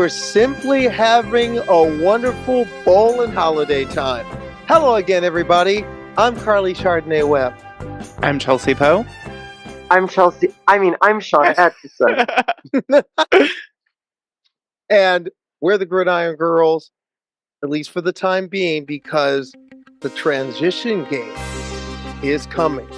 we're simply having a wonderful bowling holiday time. Hello again, everybody. I'm Karleigh Chardonnay Webb. I'm Chelsea Poe. I'm Shauna Atchison. And we're the Gridiron Girls, at least for the time being, because the transition game is coming.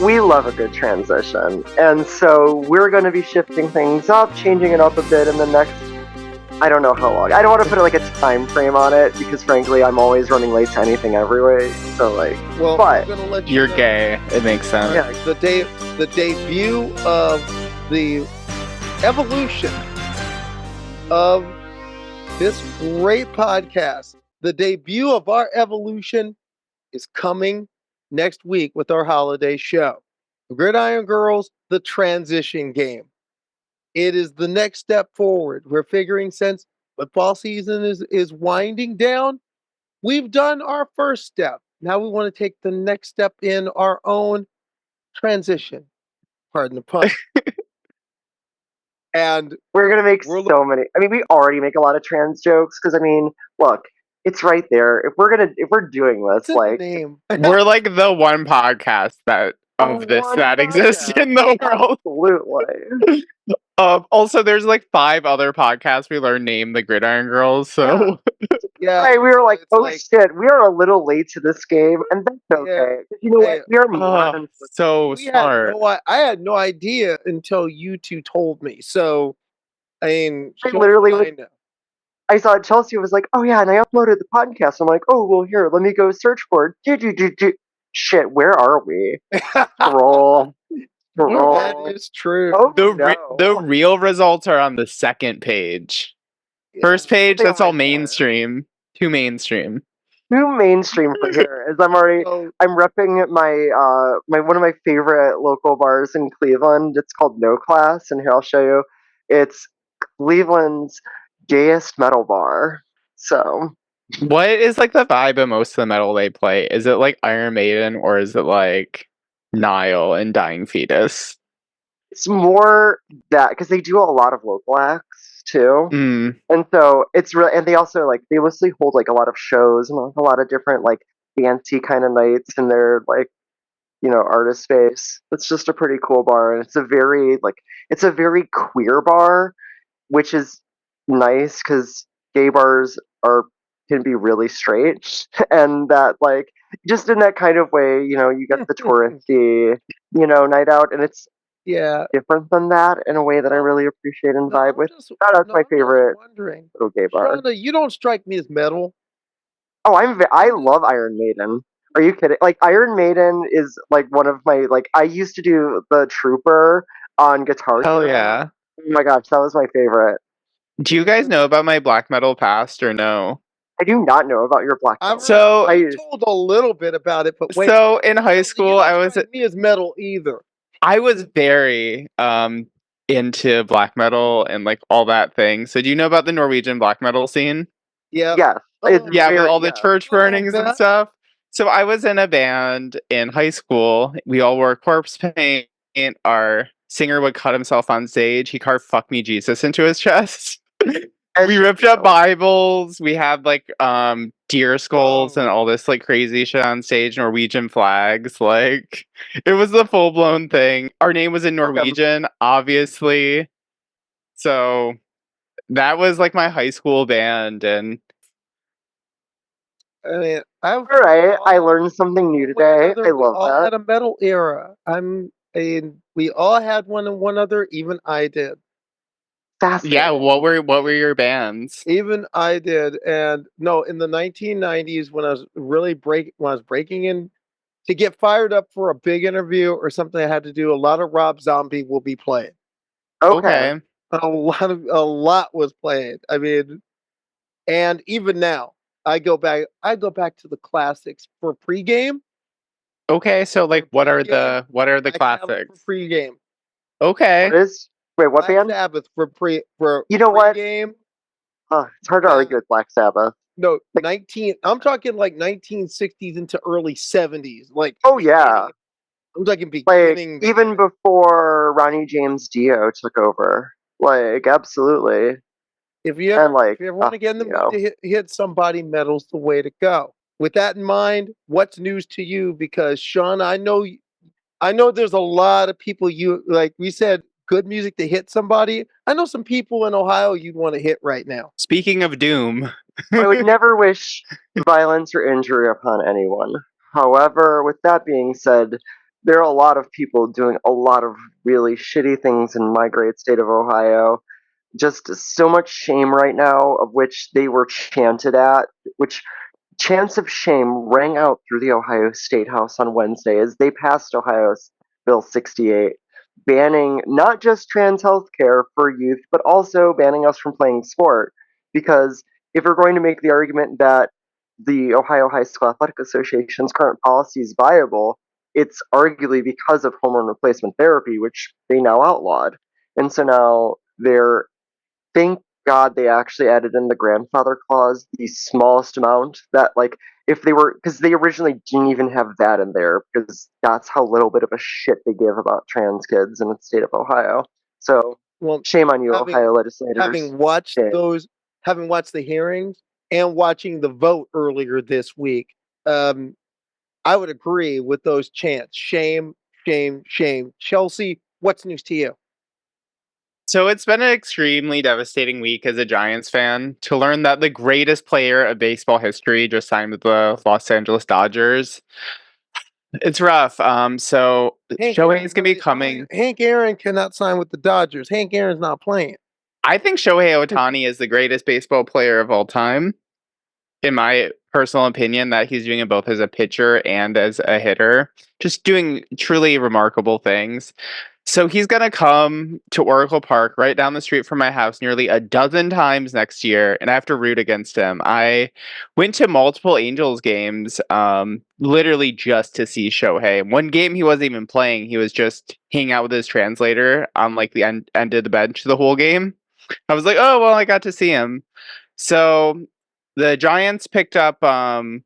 We love a good transition. And so we're going to be shifting things up, changing it up a bit in the next, I don't know how long. I don't want to put like a time frame on it because frankly, I'm always running late to anything every week. So I'm gonna let you're gay. It makes sense. Yeah, the debut of the evolution of this great podcast. The debut of our evolution is coming next week with our holiday show. Gridiron Girls, the transition game. It is the next step forward. We're figuring since football season is winding down, we've done our first step. Now we want to take the next step in our own transition. Pardon the pun. And we're going to make so many. I mean, we already make a lot of trans jokes because, I mean, look, it's right there. If we're doing this, like, we're like the one podcast that exists in the world. Absolutely. Also, there's like 5 other podcasts we learned named the Gridiron Girls. So right, we were like, shit, we are a little late to this game, and that's okay. You know what? We are more than so smart. I had no idea until you two told me. So, I mean, I saw Chelsea was like, oh yeah, and I uploaded the podcast. I'm like, oh well, here, let me go search for it. Shit, where are we? Roll. That is true. Oh, the real results are on the second page. First page, that's all mainstream. Too mainstream. Too mainstream for here. As I'm repping my one of my favorite local bars in Cleveland. It's called No Class, and here I'll show you. It's Cleveland's gayest metal bar. So, what is like the vibe of most of the metal they play? Is it like Iron Maiden or is it like Nile and Dying Fetus? It's more that because they do a lot of local acts too, and so it's really, and they also they mostly hold like a lot of shows and like a lot of different like fancy kind of nights in their like artist space. It's just a pretty cool bar, and it's a very queer bar, which is nice because gay bars can be really straight, and that like just in that kind of way, you get the touristy, night out, and it's different than that in a way that I really appreciate and vibe with. That's my favorite little gay bar. Shauna, you don't strike me as metal. Oh, I love Iron Maiden. Are you kidding? Like Iron Maiden is like one of my I used to do the Trooper on Guitar Hero. Hell yeah! Oh my gosh, that was my favorite. Do you guys know about my black metal past or no? I do not know about your black metal. So I told a little bit about it, but wait. So in high school, I was me as metal either. I was very into black metal and like all that thing. So do you know about the Norwegian black metal scene? Yeah. With all the church burnings and stuff. So I was in a band in high school. We all wore corpse paint. Our singer would cut himself on stage. He carved "Fuck Me Jesus" into his chest. We ripped up Bibles. We had like deer skulls and all this like crazy shit on stage, Norwegian flags. Like it was the full blown thing. Our name was in Norwegian, obviously. So that was like my high school band, and I mean, I learned something new today. I love that. That. Had a metal era. We all had one and one other. Even I did. Yeah, what were your bands? Even I did, and no, in the 1990s when I was breaking in to get fired up for a big interview or something I had to do, a lot of Rob Zombie will be played. Okay. A lot was played. I mean, and even now I go back to the classics for pregame. Okay, so like what are the classics? For pregame. Okay. Wait, what band? Sabbath for game. It's hard to argue with Black Sabbath. No, I'm talking like 1960s into early 70s. Like oh yeah. I'm talking beginning. Like, even before Ronnie James Dio took over. Like, absolutely. If you ever want to get in the mood to hit somebody, metal's the way to go. With that in mind, what's news to you? Because Sean, I know there's a lot of people like we said, good music to hit somebody. I know some people in Ohio you'd want to hit right now. Speaking of doom, I would never wish violence or injury upon anyone. However, with that being said, there are a lot of people doing a lot of really shitty things in my great state of Ohio. Just so much shame right now, of which they were chanted at, which chants of shame rang out through the Ohio State House on Wednesday as they passed Ohio's Bill 68, banning not just trans health care for youth, but also banning us from playing sport. Because if we're going to make the argument that the Ohio High School Athletic Association's current policy is viable, it's arguably because of hormone replacement therapy, which they now outlawed. And so now they're, thank God they actually added in the grandfather clause, the smallest amount that, like, if they were, because they originally didn't even have that in there, because that's how little bit of a shit they give about trans kids in the state of Ohio. So, shame on you, Ohio legislators. Having watched the hearings and watching the vote earlier this week, I would agree with those chants. Shame, shame, shame. Chelsea, what's news to you? So it's been an extremely devastating week as a Giants fan to learn that the greatest player of baseball history just signed with the Los Angeles Dodgers. It's rough. So Shohei's gonna be coming. Hank Aaron cannot sign with the Dodgers. Hank Aaron's not playing. I think Shohei Ohtani is the greatest baseball player of all time. In my personal opinion, that he's doing it both as a pitcher and as a hitter, just doing truly remarkable things. So he's going to come to Oracle Park right down the street from my house nearly a dozen times next year, and I have to root against him. I went to multiple Angels games, literally just to see Shohei. One game he wasn't even playing. He was just hanging out with his translator on like the end of the bench the whole game. I was like, oh, well, I got to see him. So the Giants picked up Young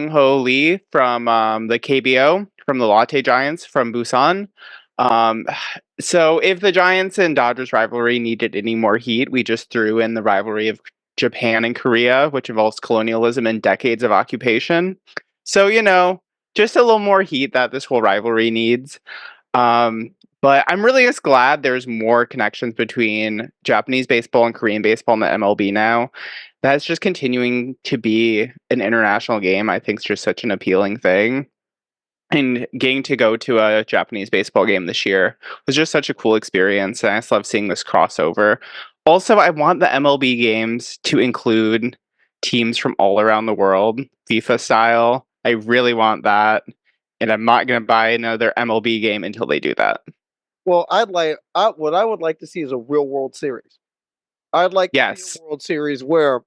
Ho Lee from the KBO, from the Lotte Giants from Busan. So if the Giants and Dodgers rivalry needed any more heat, we just threw in the rivalry of Japan and Korea, which involves colonialism and decades of occupation. So, just a little more heat that this whole rivalry needs. But I'm really just glad there's more connections between Japanese baseball and Korean baseball in the MLB now. That's just continuing to be an international game. I think it's just such an appealing thing. And getting to go to a Japanese baseball game this year was just such a cool experience. And I just love seeing this crossover. Also, I want the MLB games to include teams from all around the world, FIFA style. I really want that. And I'm not going to buy another MLB game until they do that. Well, what I would like to see is a real World Series. I'd like to see a World Series where,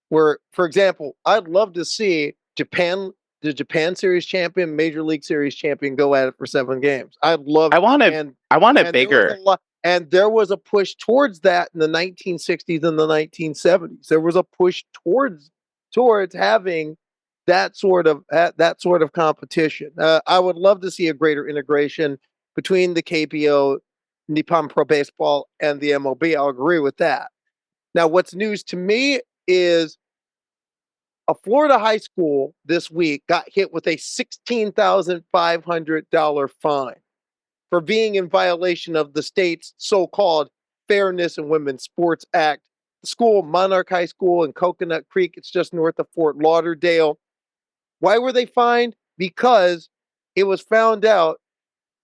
for example, I'd love to see the Japan Series champion, Major League Series champion go at it for 7 games. I want it bigger. And there was a push towards that in the 1960s and the 1970s. There was a push towards having that sort of competition. I would love to see a greater integration between the KBO, Nippon Pro Baseball, and the MLB. I'll agree with that. Now, what's news to me is a Florida high school this week got hit with a $16,500 fine for being in violation of the state's so-called Fairness in Women's Sports Act. The school, Monarch High School in Coconut Creek, it's just north of Fort Lauderdale. Why were they fined? Because it was found out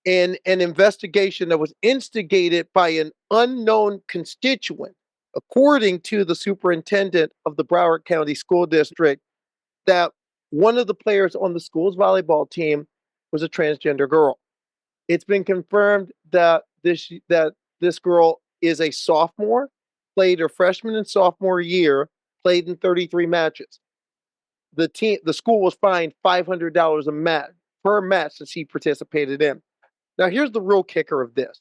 in an investigation that was instigated by an unknown constituent, according to the superintendent of the Broward County School District, that one of the players on the school's volleyball team was a transgender girl. It's been confirmed that this girl is a sophomore, played her freshman and sophomore year, played in 33 matches. The school was fined $500 per match that she participated in. Now, here's the real kicker of this.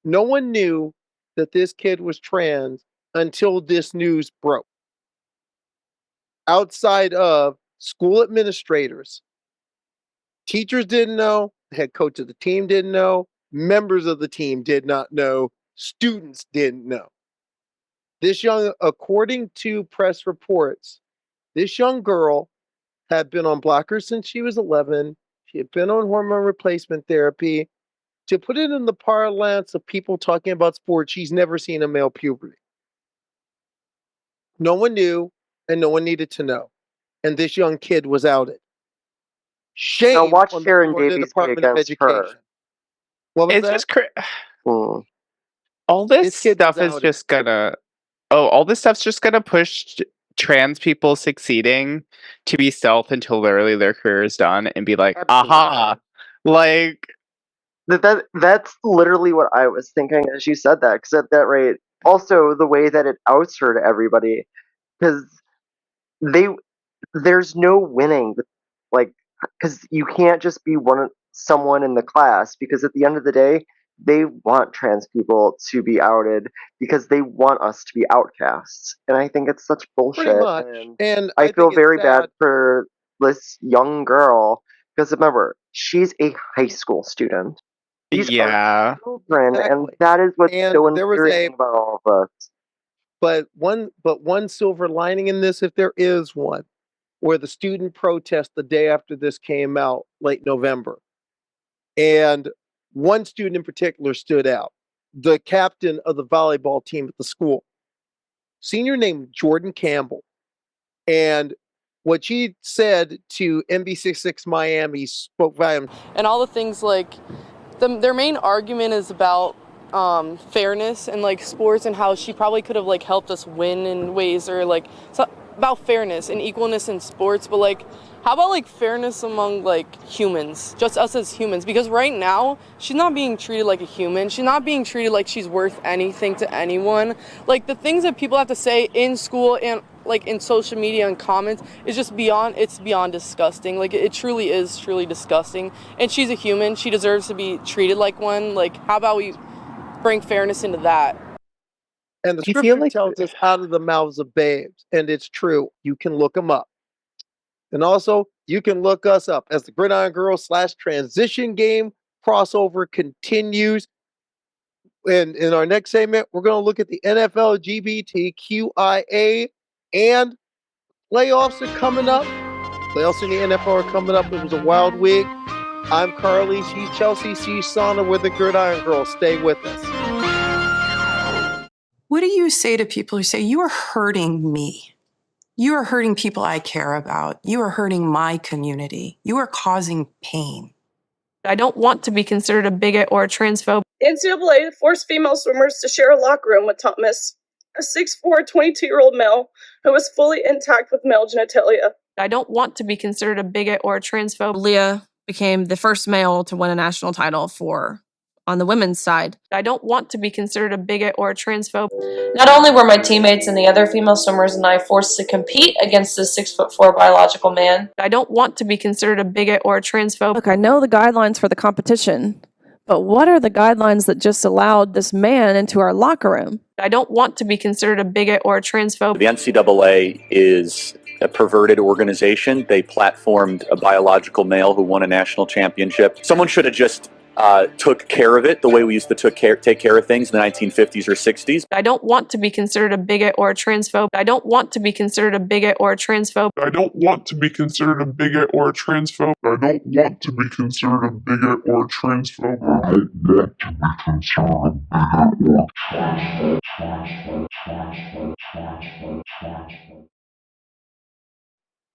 No one knew that this kid was trans until this news broke. Outside of school administrators Teachers didn't know. The head coach of the team didn't know. Members of the team did not know. Students didn't know. This young, according to press reports, this young girl had been on blockers since she was 11. She had been on hormone replacement therapy. To put it in the parlance of people talking about sports, she's never seen a male puberty. No one knew, and no one needed to know. And this young kid was outed. Shame now watch on Sharon the Davies Department of against Education. her. What was It's that? just all this stuff is just gonna. All this stuff's just gonna push trans people succeeding to be stealth until literally their career is done and be like, aha, like that's literally what I was thinking as you said that. Because at that rate, also the way that it outs her to everybody, because there's no winning, like, because you can't just be someone in the class, because at the end of the day, they want trans people to be outed because they want us to be outcasts, and I think it's such bullshit. Pretty much. And I feel think very it's sad bad for this young girl, because remember, she's a high school student. These are children, exactly. and that is what's And so there was infuriating about all of this. But one silver lining in this, if there is one, where the student protest the day after this came out, late November. And one student in particular stood out. The captain of the volleyball team at the school. Senior named Jordan Campbell. And what she said to NBC6 Miami spoke volumes. And all the things like, their main argument is about fairness and like sports, and how she probably could have like helped us win in ways, or like about fairness and equalness in sports, but like how about like fairness among like humans, just us as humans? Because right now she's not being treated like a human. She's not being treated like she's worth anything to anyone. Like the things that people have to say in school and like in social media and comments is just beyond disgusting. Like it truly is disgusting. And she's a human. She deserves to be treated like one. Like how about we bring fairness into that? And the scripture tells us out of the mouths of babes, and it's true. You can look them up. And also, you can look us up as the Gridiron Girls /Transition Game crossover continues. And in our next segment, we're going to look at the NFL LGBTQIA, and playoffs are coming up. Playoffs in the NFL are coming up. It was a wild week. I'm Karleigh. She's Chelsea. She's Sana. We're the Gridiron Girls. Stay with us. What do you say to people who say, you are hurting me? You are hurting people I care about. You are hurting my community. You are causing pain. I don't want to be considered a bigot or a transphobe. NCAA forced female swimmers to share a locker room with Thomas, a 6'4", 22-year-old male who was fully intact with male genitalia. I don't want to be considered a bigot or a transphobe. Leah became the first male to win a national title on the women's side. I don't want to be considered a bigot or a transphobe. Not only were my teammates and the other female swimmers and I forced to compete against this 6'4" biological man. I don't want to be considered a bigot or a transphobe. Look, I know the guidelines for the competition, but what are the guidelines that just allowed this man into our locker room? I don't want to be considered a bigot or a transphobe. The NCAA is a perverted organization. They platformed a biological male who won a national championship. Someone should have just took care of it the way we used to take care of things in the 1950s or 60s. I don't want to be considered a bigot or a transphobe. I don't want to be considered a bigot or a transphobe. I don't want to be considered a bigot or a transphobe. I don't want to be considered a bigot or a transphobe. I don't want to be considered a bigot or a transphobe.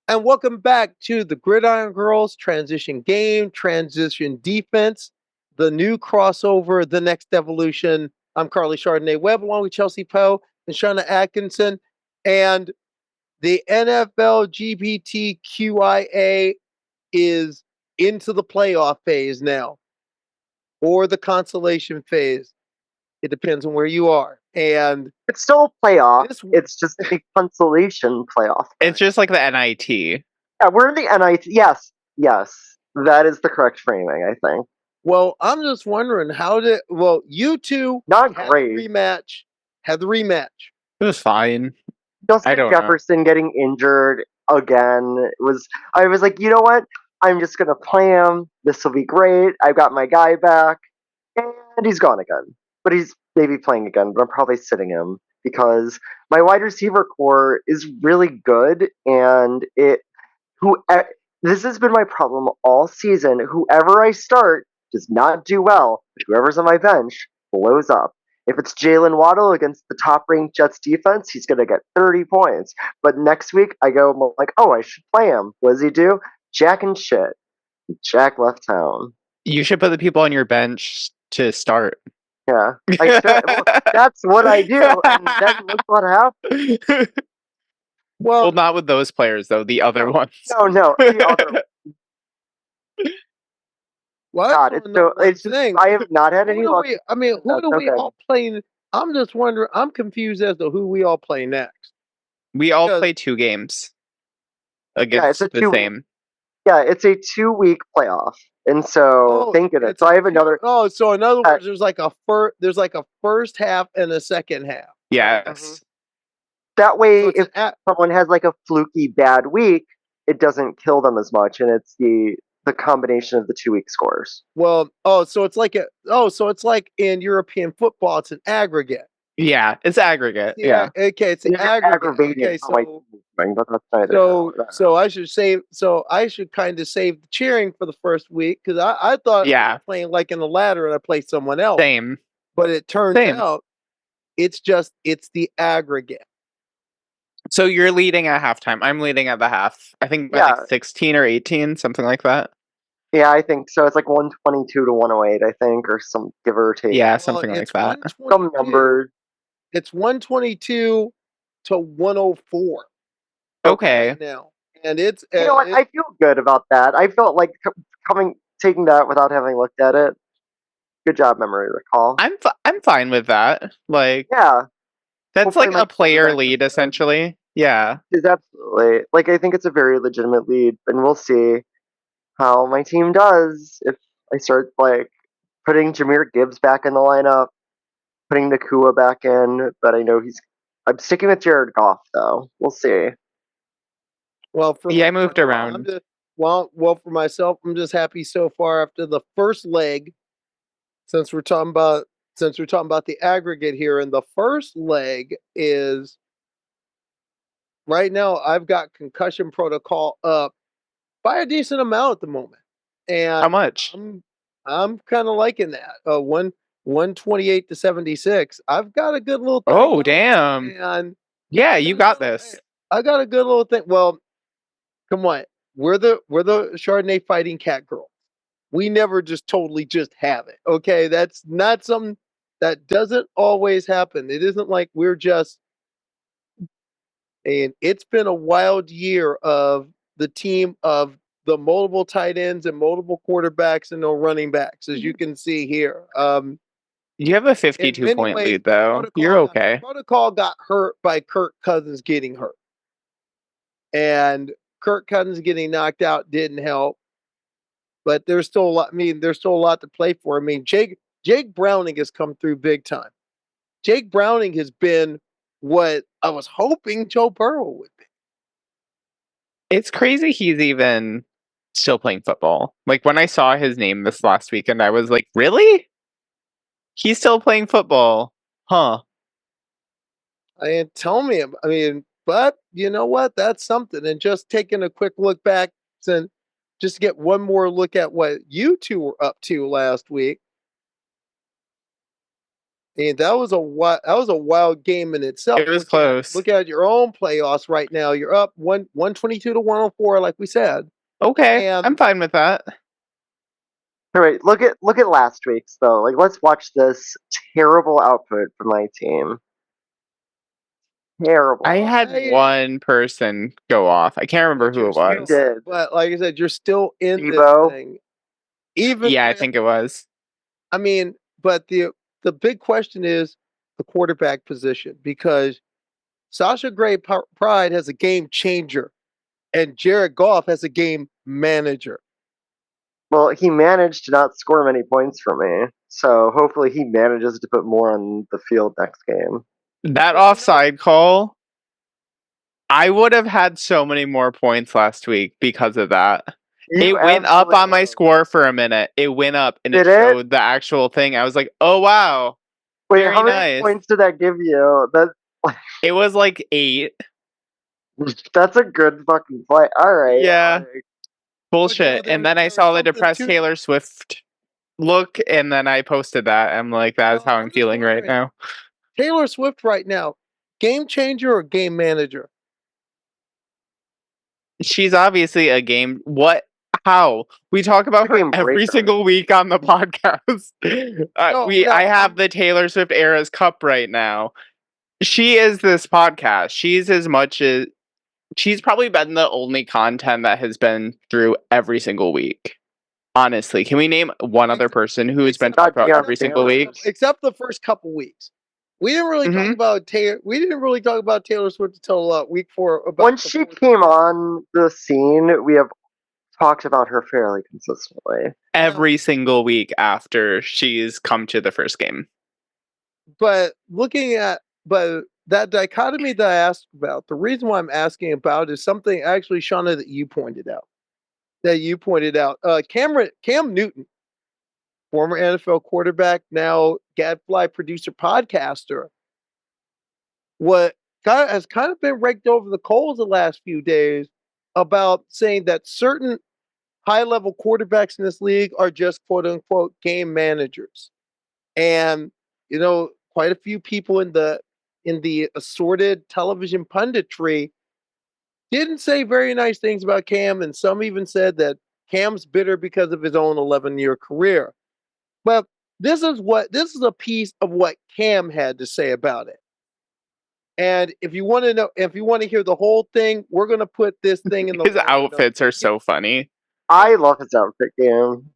And welcome back to the Gridiron Girls Transition Game, Transition Defense, the new crossover, the next evolution. I'm Karleigh Chardonnay-Webb, along with Chelsea Poe and Shauna Atkinson. And the NFL LGBTQIA is into the playoff phase now, or the consolation phase. It depends on where you are. And it's still a playoff. It's just a consolation playoff. It's just like the NIT. Yeah, we're in the NIT. Yes. That is the correct framing, I think. Well, I'm just wondering you two had the rematch. It was fine. Justin Jefferson getting injured again. I was like, you know what? I'm just going to play him. This will be great. I've got my guy back. And he's gone again. But he's maybe playing again, but I'm probably sitting him because my wide receiver core is really good, and this has been my problem all season. Whoever I start does not do well, but whoever's on my bench blows up. If it's Jalen Waddle against the top-ranked Jets defense, he's going to get 30 points. But next week, I go like, oh, I should play him. What does he do? Jack and shit. Jack left town. You should put the people on your bench to start. Yeah, well, that's what I do, and then look what happens. Well, not with those players though. The other ones. No, the other. What? I have not had any luck. Who do we all play? I'm just wondering. I'm confused as to who we all play next. We all play 2 games against the same. Yeah, it's a 2-week playoff, and so think of it. So I have another. So in other words, there's like a first half and a second half. Yes. That way, if someone has like a fluky bad week, it doesn't kill them as much, and it's the combination of the 2-week scores. Well, so it's like in European football, it's an aggregate. Yeah, it's aggregate. Yeah. Okay, it's an aggregate. Okay, so I should save. So I should kind of save the cheering for the first week because I thought I was playing like in the ladder and I played someone else. Same. But it turns out it's the aggregate. So you're leading at halftime. I'm leading at the half. I think by like 16 or 18, something like that. Yeah, I think so. It's like 122 to 108, I think, or some give or take. Yeah, something like that. Some numbers. It's 122 to 104. Okay. Right now, and it's you know what? I feel good about that. I felt like taking that without having looked at it. Good job, memory recall. I'm fine with that. Like, yeah, that's like a player lead essentially. Yeah, is absolutely. Like, I think it's a very legitimate lead, and we'll see how my team does if I start like putting Jahmyr Gibbs back in the lineup, putting Nakua back in. But I know I'm sticking with Jared Goff though. We'll see. Well, I moved around. For myself, I'm just happy so far after the first leg. Since we're talking about the aggregate here, and the first leg is right now. I've got concussion protocol up by a decent amount at the moment. And how much? I'm kind of liking that. 128 to 76. I've got a good little thing. Oh, damn. And yeah, you got this. I got a good little thing. Well, come on. We're the Chardonnay Fighting Cat Girls. We never just totally just have it. Okay, that's not something that doesn't always happen. It isn't like we're just. And it's been a wild year of the team of the multiple tight ends and multiple quarterbacks and no running backs, as you can see here. You have a 52-point lead, though. You're okay. Protocol got hurt by Kirk Cousins getting hurt. And Kirk Cousins getting knocked out didn't help. But there's still a lot. There's still a lot to play for. Jake Browning has come through big time. Jake Browning has been what I was hoping Joe Burrow would be. It's crazy he's even still playing football. Like, when I saw his name this last weekend, I was like, really? He's still playing football? Huh. Tell me. But you know what? That's something. And just taking a quick look back and just get one more look at what you two were up to last week. And that was a wild game in itself. It was close. Look at your own playoffs right now. You're up 122 to 104, like we said. Okay, I'm fine with that. All right, look at last week's though. Like, let's watch this terrible output from my team. Terrible. I had one person go off. I can't remember who it was. You did. But like I said, you're still in this thing. I think it was. But the big question is the quarterback position, because Sasha Gray Pride has a game changer and Jared Goff has a game manager. Well, he managed to not score many points for me, so hopefully he manages to put more on the field next game. That offside call, I would have had so many more points last week because of that. It went up on my score for a minute. It went up and it showed the actual thing. I was like, oh wow. Wait, very how many nice. points did that give you? It was like 8. That's a good fucking play. Alright. Yeah. Bullshit. And then I saw the depressed Taylor Swift look, and then I posted that. I'm like, that's how I'm feeling right now. Taylor Swift right now, game changer or game manager? She's obviously a game. What? How? We talk about her every single week on the podcast. I have the Taylor Swift Eras Cup right now. She is this podcast. She's probably been the only content that has been through every single week. Honestly, can we name one other person who has been talked about every single week? Except the first couple weeks. We didn't really talk about Taylor. We didn't really talk about Taylor Swift until week 4. Once she came on the scene, we have talked about her fairly consistently. Every single week after she's come to the first game. But that dichotomy that I asked about, the reason why I'm asking about is something actually, Shauna, that you pointed out. Cam Newton, former NFL quarterback, now Gadfly producer, podcaster, has kind of been raked over the coals the last few days about saying that certain high-level quarterbacks in this league are just quote-unquote game managers. And, quite a few people in the assorted television punditry didn't say very nice things about Cam, and some even said that Cam's bitter because of his own 11-year career. But this is a piece of what Cam had to say about it. And if you want to hear the whole thing, we're going to put this thing in the His outfits are so funny. I love his outfit game.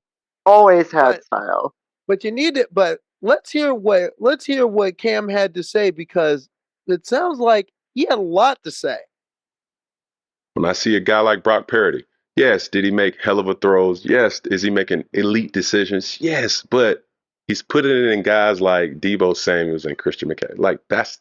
Always had style. But you need it. But let's hear what Cam had to say, because it sounds like he had a lot to say. When I see a guy like Brock Purdy, yes, did he make hell of a throws? Yes. Is he making elite decisions? Yes. But he's putting it in guys like Deebo Samuels and Christian McCaffrey. Like, that's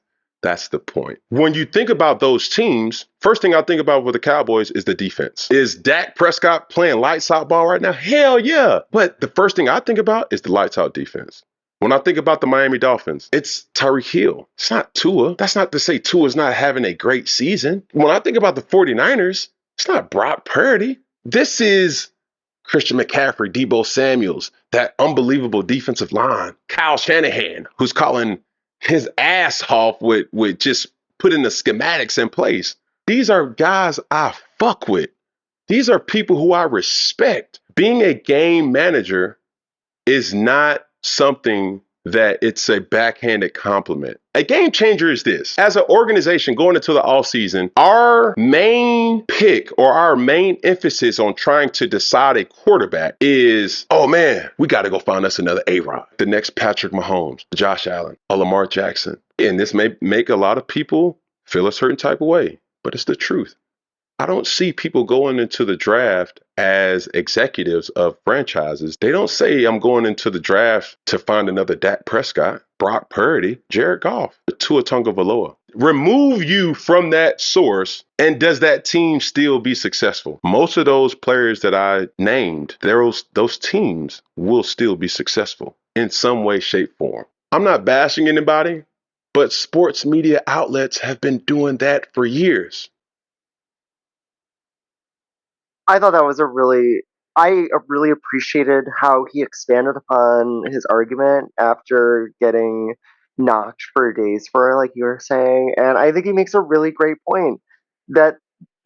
the point. When you think about those teams, first thing I think about with the Cowboys is the defense. Is Dak Prescott playing lights out ball right now? Hell yeah. But the first thing I think about is the lights out defense. When I think about the Miami Dolphins, it's Tyreek Hill. It's not Tua. That's not to say Tua's not having a great season. When I think about the 49ers, it's not Brock Purdy. This is Christian McCaffrey, Deebo Samuels, that unbelievable defensive line. Kyle Shanahan, who's calling his ass off with just putting the schematics in place. These are guys I fuck with. These are people who I respect. Being a game manager is not something that it's a backhanded compliment. A game changer is this. As an organization going into the offseason, our main pick or our main emphasis on trying to decide a quarterback is, oh man, we got to go find us another A-Rod. The next Patrick Mahomes, Josh Allen, or Lamar Jackson. And this may make a lot of people feel a certain type of way, but it's the truth. I don't see people going into the draft as executives of franchises. They don't say, I'm going into the draft to find another Dak Prescott, Brock Purdy, Jared Goff, Tua Tagovailoa. Remove you from that source, and does that team still be successful? Most of those players that I named, those teams will still be successful in some way, shape, form. I'm not bashing anybody, but sports media outlets have been doing that for years. I thought that was I really appreciated how he expanded upon his argument after getting knocked for days for, like you were saying. And I think he makes a really great point that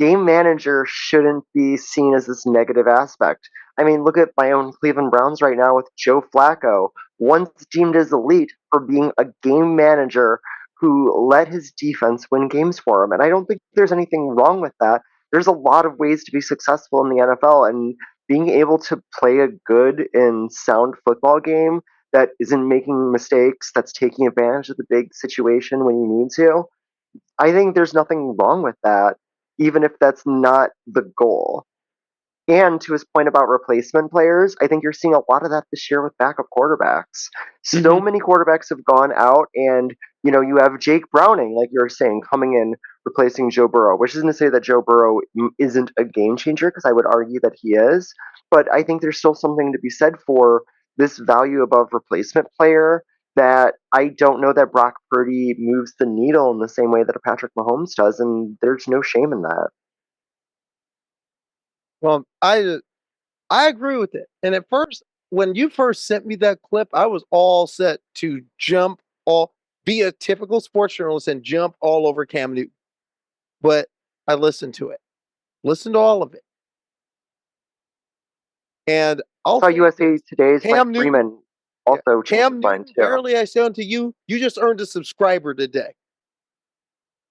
game manager shouldn't be seen as this negative aspect. I mean, look at my own Cleveland Browns right now with Joe Flacco, once deemed as elite for being a game manager who let his defense win games for him. And I don't think there's anything wrong with that. There's a lot of ways to be successful in the NFL, and being able to play a good and sound football game that isn't making mistakes, that's taking advantage of the big situation when you need to, I think there's nothing wrong with that, even if that's not the goal. And to his point about replacement players, I think you're seeing a lot of that this year with backup quarterbacks. So many quarterbacks have gone out, and you have Jake Browning, like you were saying, coming in replacing Joe Burrow, which isn't to say that Joe Burrow isn't a game changer, because I would argue that he is. But I think there's still something to be said for this value above replacement player that I don't know that Brock Purdy moves the needle in the same way that a Patrick Mahomes does, and there's no shame in that. Well, I agree with it. And at first, when you first sent me that clip, I was all set to be a typical sports journalist and jump all over Cam Newton. But I listened to it, listened to all of it. And I saw USA Today's Cam Mike Freeman also changed his mind too. Barely I said to you, you just earned a subscriber today.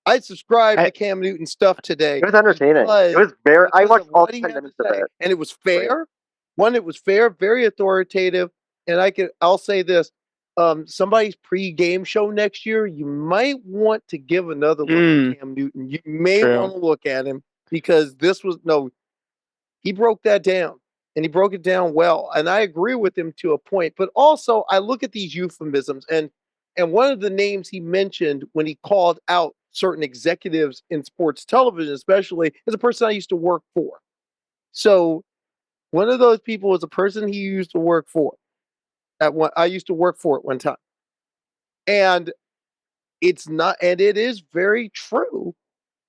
I subscribed to Cam Newton stuff today. It was entertaining. It was very. I watched all 10 minutes of it, and it was fair. One, it was fair, very authoritative, and I'll say this: somebody's pre-game show next year, you might want to give another look at Cam Newton. You may want to look at him because he broke that down, and he broke it down well, and I agree with him to a point. But also, I look at these euphemisms, and one of the names he mentioned when he called out certain executives in sports television, especially, is a person I used to work for. So one of those people was a person he used to work for. I used to work for at one time. And it is very true.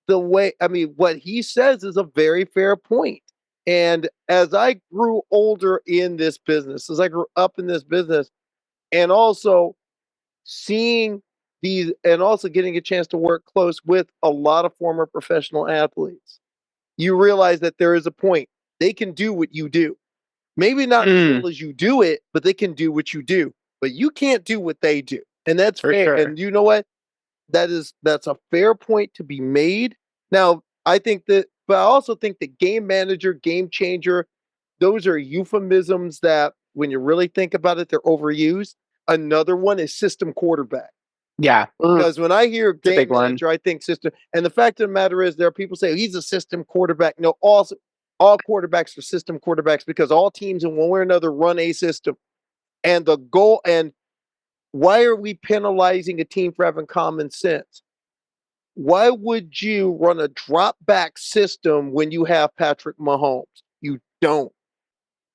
What he says is a very fair point. And as I grew older in this business, as I grew up in this business, and also getting a chance to work close with a lot of former professional athletes, you realize that there is a point. They can do what you do. Maybe not as well as you do it, but they can do what you do. But you can't do what they do. And that's fair. Sure. And you know what? That's a fair point to be made. Now, I also think that game manager, game changer, those are euphemisms that when you really think about it, they're overused. Another one is system quarterback. Yeah. Because when I hear game manager, I think system. And the fact of the matter is, there are people say he's a system quarterback. No, all quarterbacks are system quarterbacks because all teams in one way or another run a system. And the goal, and why are we penalizing a team for having common sense? Why would you run a drop back system when you have Patrick Mahomes? You don't.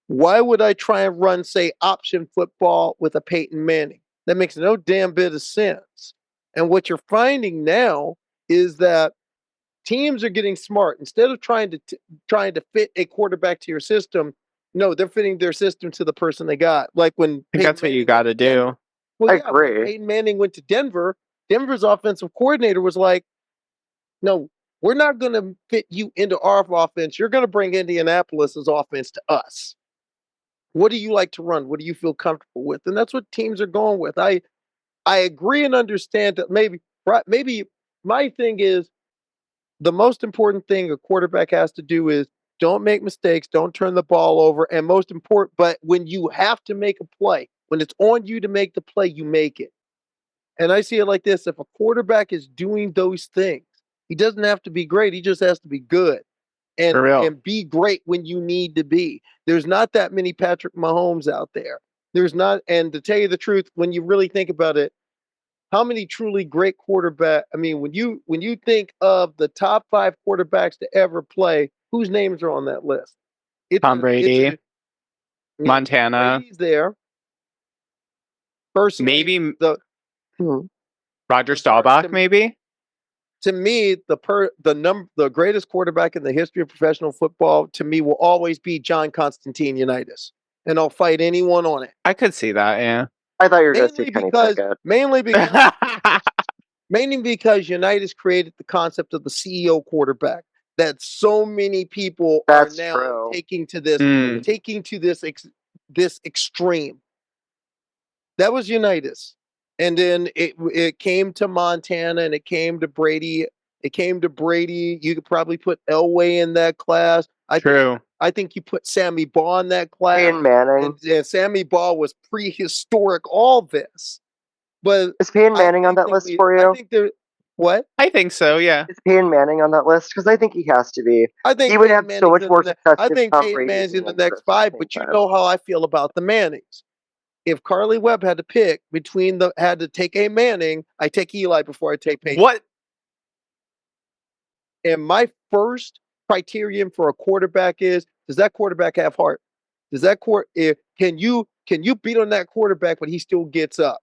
Why would I try and run, say, option football with a Peyton Manning? That makes no damn bit of sense. And what you're finding now is that teams are getting smart. Instead of trying to fit a quarterback to your system, no, they're fitting their system to the person they got. Like when that's what you got to do. Well, I agree. When Peyton Manning went to Denver, Denver's offensive coordinator was like, no, we're not going to fit you into our offense. You're going to bring Indianapolis's offense to us. What do you like to run? What do you feel comfortable with? And that's what teams are going with. I agree and understand that maybe my thing is the most important thing a quarterback has to do is don't make mistakes, don't turn the ball over, and most important, but when you have to make a play, when it's on you to make the play, you make it. And I see it like this. If a quarterback is doing those things, he doesn't have to be great. He just has to be good. And be great when you need to be. There's not that many Patrick Mahomes out there. There's not, and to tell you the truth, when you really think about it, how many truly great quarterbacks? I mean, when you think of the top 5 quarterbacks to ever play, whose names are on that list? Tom Brady, Montana. Brady's there. Personally, maybe Roger Staubach, maybe. To me, the greatest quarterback in the history of professional football, to me, will always be John Constantine Unitas. And I'll fight anyone on it. I could see that, yeah. I thought you were going to say Kenny Pickett. Mainly because Unitas created the concept of the CEO quarterback that so many people are now taking to this extreme. That was Unitas. And then it came to Montana and it came to Brady. You could probably put Elway in that class. I think you put Sammy Baugh in that class. Peyton Manning. And Sammy Baugh was prehistoric, all this. But is Peyton Manning on that list for you? What? I think so, yeah. Is Peyton Manning on that list? Because I think he has to be. I think he would Peyton have so much Manning's more success. I if think Tom Peyton Brady Manning's in the wins next at 5, the but same you time. know how I feel about the Mannings. If Karleigh Webb had to pick had to take a Manning, I take Eli before I take Peyton. What? And my first criterion for a quarterback is, does that quarterback have heart? Does that can you beat on that quarterback when he still gets up?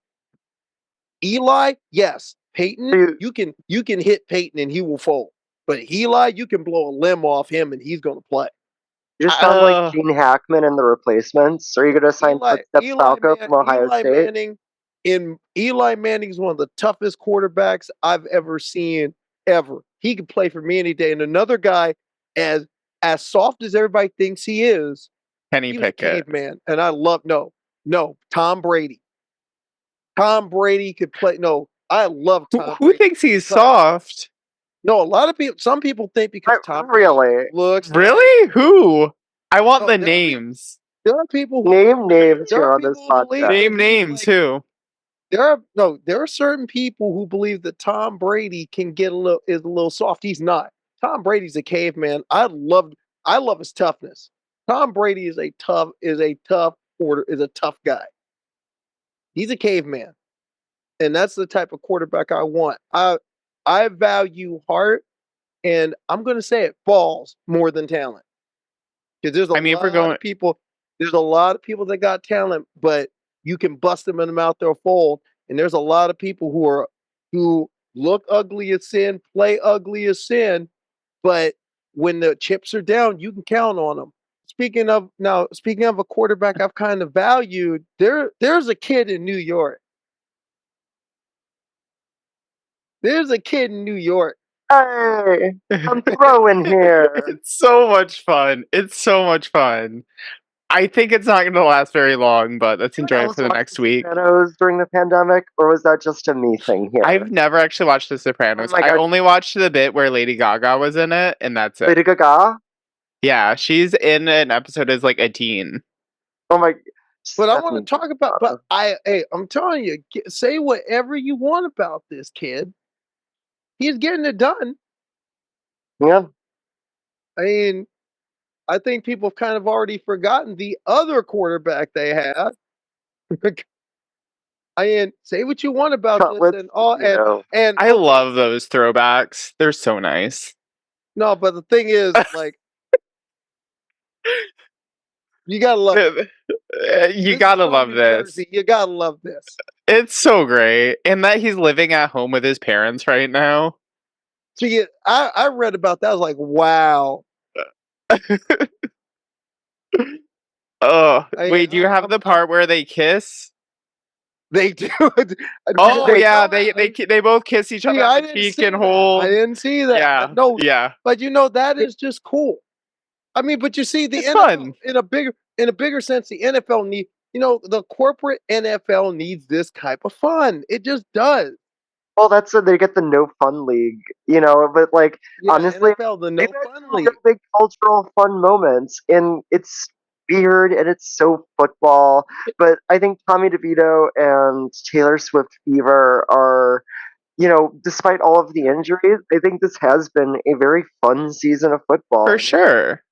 Eli, yes. Peyton, you can hit Peyton and he will fold. But Eli, you can blow a limb off him and he's going to play. You just sound like Gene Hackman in The Replacements. Are you going to sign Footsteps Falco from Ohio State? Eli Manning's one of the toughest quarterbacks I've ever seen, ever. He could play for me any day. And another guy, as soft as everybody thinks he is, Kenny Pickett. Caveman. And I love Tom Brady. Tom Brady could play. No, I love Tom Brady. Who thinks he's soft? No, a lot of people. Some people think because Tom really looks. Really? Who? I want the names. There are people who name names here on this podcast. Name names too. There are certain people who believe that Tom Brady can get is a little soft. He's not. Tom Brady's a caveman. I love his toughness. Tom Brady is a tough guy. He's a caveman. And that's the type of quarterback I want. I value heart, and I'm going to say it, balls more than talent. Because there's a lot of people. There's a lot of people that got talent, but you can bust them in the mouth, they'll fold. And there's a lot of people who look ugly as sin, play ugly as sin, but when the chips are down, you can count on them. Speaking of a quarterback I've kind of valued, there's a kid in New York. There's a kid in New York. Hey, I'm throwing here. It's so much fun. I think it's not going to last very long, but let's enjoy it for the next week. Sopranos during the pandemic, or was that just a me thing here? I've never actually watched The Sopranos. I only watched the bit where Lady Gaga was in it, and that's it. Lady Gaga? Yeah, she's in an episode as like a teen. Oh my! But I want to talk about. But I'm telling you, say whatever you want about this kid. He's getting it done. Yeah. I mean, I think people have kind of already forgotten the other quarterback they had. I mean, say what you want about Cutlets, this and all, and I love those throwbacks. They're so nice. No, but the thing is, like, you gotta love it. You gotta love this. You gotta love this. It's so great, and that he's living at home with his parents right now. See, I read about that. I was like, wow. Oh, wait, do you have the part where they kiss? They do. Oh yeah, they both kiss each other on the cheek and hold. I didn't see that. Yeah, no, yeah. But that is just cool. I mean, but you see, the NFL, fun. in a bigger sense, the NFL the corporate NFL needs this type of fun. It just does. Well, that's they get the no fun league, but honestly, NFL, the no fun league, big cultural fun moments, and it's weird and it's so football. But I think Tommy DeVito and Taylor Swift fever are, despite all of the injuries, I think this has been a very fun season of football. For sure.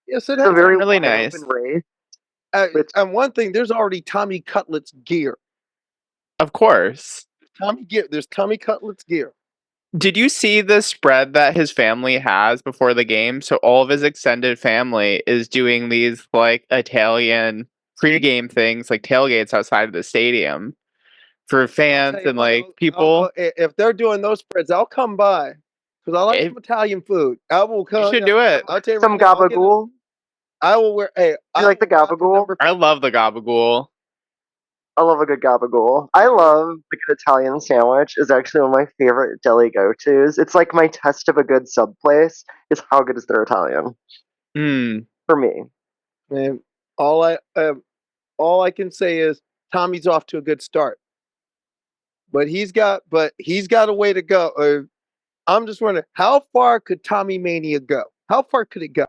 Yes, it is. It's very really nice. And one thing, there's already Tommy Cutlets gear. Of course. There's Tommy Cutlets gear. Did you see the spread that his family has before the game? So all of his extended family is doing these like Italian pre-game things, like tailgates outside of the stadium for fans and like people. If they're doing those spreads, I'll come by because I like some Italian food. I will come. You should do it. I'll tell you some gabagool. I will wear. Hey, you like the gabagool? I love the gabagool. I love a good gabagool. I love a good Italian sandwich. Is actually one of my favorite deli go-tos. It's like my test of a good sub place is how good is their Italian. For me. And all I can say is Tommy's off to a good start, but he's got a way to go. I'm just wondering, how far could Tommy Mania go? How far could it go?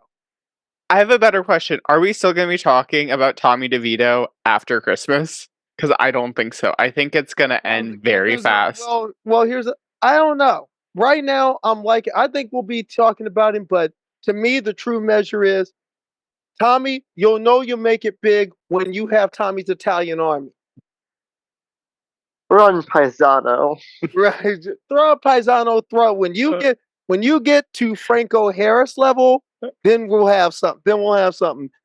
I have a better question. Are we still going to be talking about Tommy DeVito after Christmas? Because I don't think so. I think it's going to end very fast. Well, I don't know. right now, I think we'll be talking about him, but to me, the true measure is Tommy, you'll know you'll make it big when you have Tommy's Italian Army. Run, Paisano. Right. Throw a Paisano throw. When you get to Franco Harris level, then we'll have something.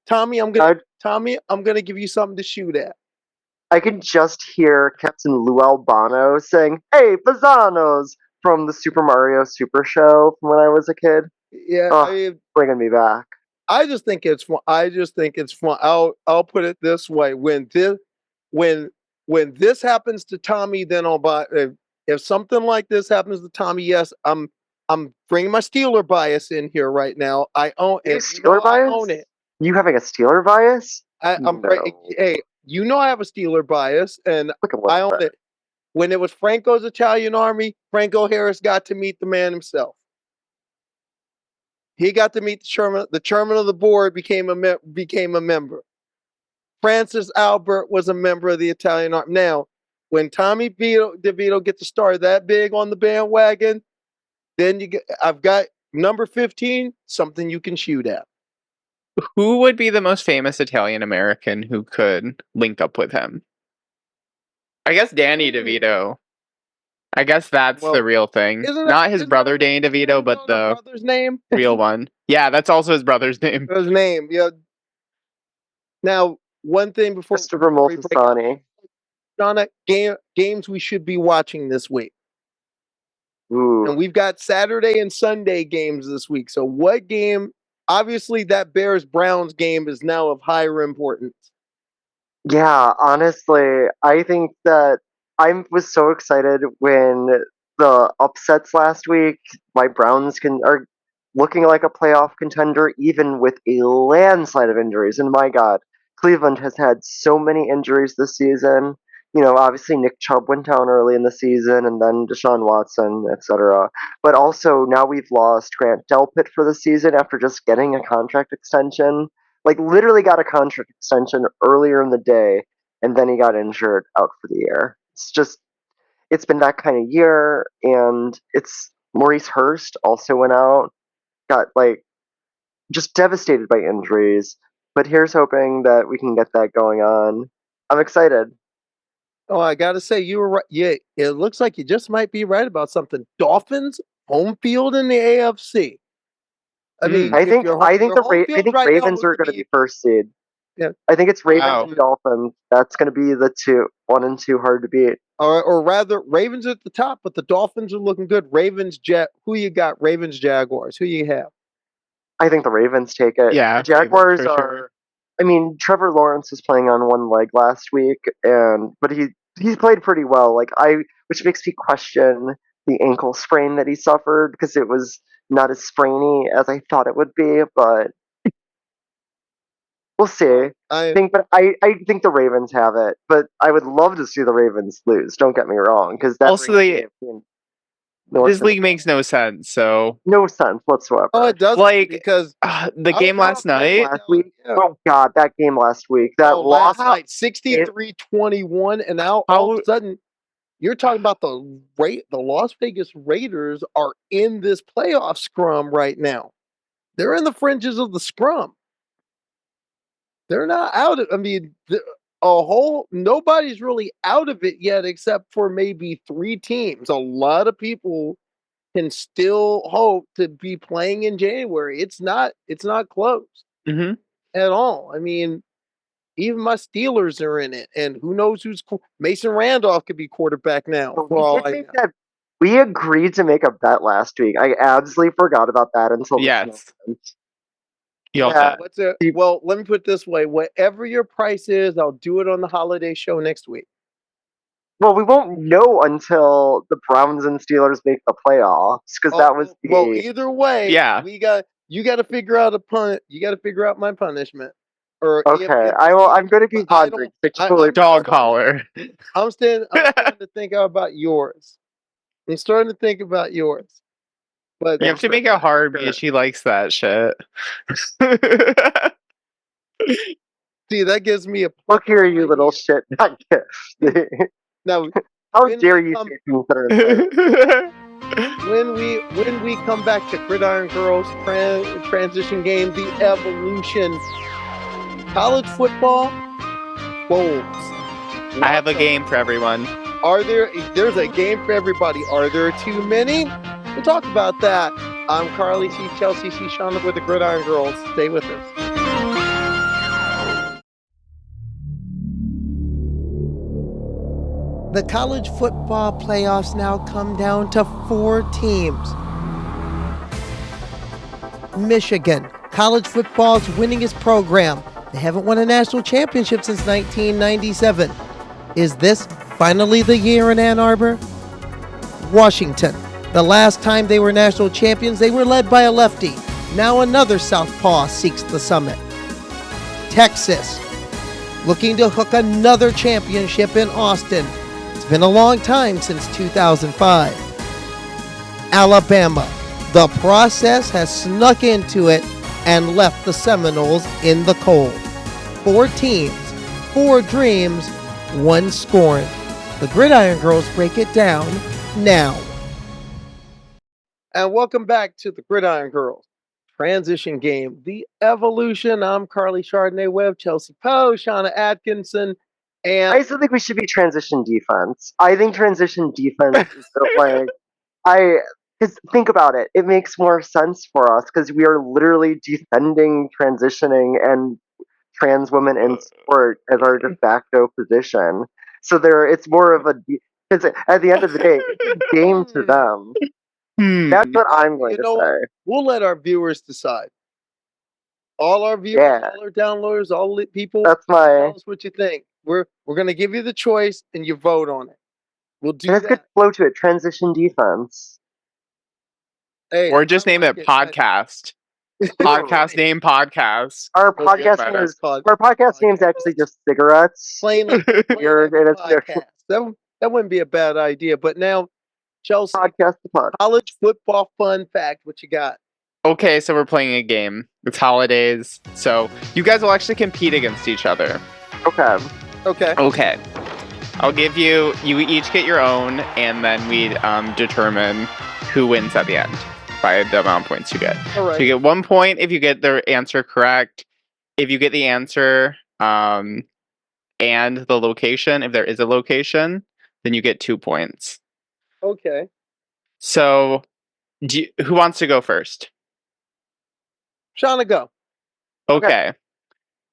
Tommy, I'm gonna give you something to shoot at. I can just hear Captain Lou Albano saying, "Hey, Paisanos!" from the Super Mario Super Show from when I was a kid. Yeah, bringing me back. I just think it's fun. I'll put it this way: when this happens to Tommy, then I'll buy. If something like this happens to Tommy, yes, I'm bringing my Steeler bias in here right now. I own it. Steeler bias? I own it. You having a Steeler bias? Hey, you know I have a Steeler bias, and I own it. When it was Franco's Italian Army, Franco Harris got to meet the man himself. He got to meet the chairman. The chairman of the board became a member. Francis Albert was a member of the Italian Army. Now, when Tommy DeVito gets to start that big on the bandwagon, then I've got number 15, something you can shoot at. Who would be the most famous Italian American who could link up with him? I guess Danny DeVito. I guess that's the real thing. Not his brother Danny DeVito, but the brother's name? Real one. Yeah, that's also his brother's name. His name, yeah. Now, one thing before Christopher Moltisanti. Donna, games we should be watching this week. Ooh. And we've got Saturday and Sunday games this week. So what game? Obviously, that Bears-Browns game is now of higher importance. Yeah, honestly, I think that I was so excited when the upsets last week. My Browns are looking like a playoff contender, even with a landslide of injuries. And my God, Cleveland has had so many injuries this season. You know, obviously Nick Chubb went down early in the season, and then Deshaun Watson, etc. But also now we've lost Grant Delpit for the season after just getting a contract extension. Like literally got a contract extension earlier in the day, and then he got injured out for the year. It's been that kind of year, and it's Maurice Hurst also went out, got just devastated by injuries. But here's hoping that we can get that going on. I'm excited. Oh, I gotta say, you were right. Yeah, it looks like you just might be right about something. Dolphins home field in the AFC. I mean, I think Ravens are going to be first seed. Yeah, I think it's Ravens and Dolphins. That's going to be the 1 and 2 hard to beat. Or rather, Ravens at the top, but the Dolphins are looking good. Who you got? Ravens, Jaguars. Who you have? I think the Ravens take it. Yeah, the Jaguars are. Sure. I mean, Trevor Lawrence was playing on one leg last week, but he played pretty well. Which makes me question the ankle sprain that he suffered, because it was not as sprainy as I thought it would be, but we'll see. I think the Ravens have it, but I would love to see the Ravens lose. Don't get me wrong, because this league makes no sense. So no sense whatsoever. Oh, it does, because the game last night. Oh God, that game last week. That loss, 63-21, and now all of a sudden, you're talking about the Las Vegas Raiders are in this playoff scrum right now. They're in the fringes of the scrum. They're not out of. I mean, nobody's really out of it yet, except for maybe 3 teams. A lot of people can still hope to be playing in January. It's not close at all. I mean, even my Steelers are in it, and who knows Mason Randolph could be quarterback now. We agreed to make a bet last week. I absolutely forgot about that until well, let me put it this way. Whatever your price is, I'll do it on the holiday show next week. Well, we won't know until the Browns and Steelers make the playoffs, because that was either way, you got to figure out you got to figure out my punishment. Okay, I'm going to be pondering. Dog collar. I'm starting to think about yours. But you have to make it hard because she likes that shit. See, that gives me a look here, you little shit. Now, how dare you say things that are insane? When we come back to Gridiron Girls transition game, the evolution, college football bowls. I have a game for everyone. There's a game for everybody. Are there too many? We'll talk about that. I'm Karleigh, she's Chelsea, she's Shauna with the Gridiron Girls. Stay with us. The college football playoffs now come down to 4 teams. Michigan, college football's winningest program. They haven't won a national championship since 1997. Is this finally the year in Ann Arbor? Washington, the last time they were national champions, they were led by a lefty. Now another southpaw seeks the summit. Texas, looking to hook another championship in Austin. It's been a long time since 2005. Alabama, the process has snuck into it and left the Seminoles in the cold. 4 teams, 4 dreams, 1 scorn. The Gridiron Girls break it down now. And welcome back to the Gridiron Girls transition game, the evolution. I'm Karleigh Chardonnay-Webb, Chelsea Poe, Shauna Atkinson, and I still think we should be transition defense. I think transition defense is like because think about it, it makes more sense for us because we are literally defending transitioning and trans women in sport as our de facto position. So it's more of a because at the end of the day, it's a game to them. That's what I'm going to say. We'll let our viewers decide. All our viewers, all our downloaders, all the people. Tell us what you think. We're going to give you the choice, and you vote on it. We'll do that. Good flow to it. Transition defense. Hey, or just name it podcast. Podcast name podcast. Our podcast name is actually just cigarettes. Plainly weird, and it's that wouldn't be a bad idea. But now, Chelsea, college football fun fact. What you got? Okay, so we're playing a game. It's holidays, so you guys will actually compete against each other. Okay. I'll give you each get your own, and then we determine who wins at the end by the amount of points you get. All right. So you get 1 point if you get the answer correct. If you get the answer and the location, if there is a location, then you get 2 points. Okay. So, who wants to go first? Shauna, go. Okay.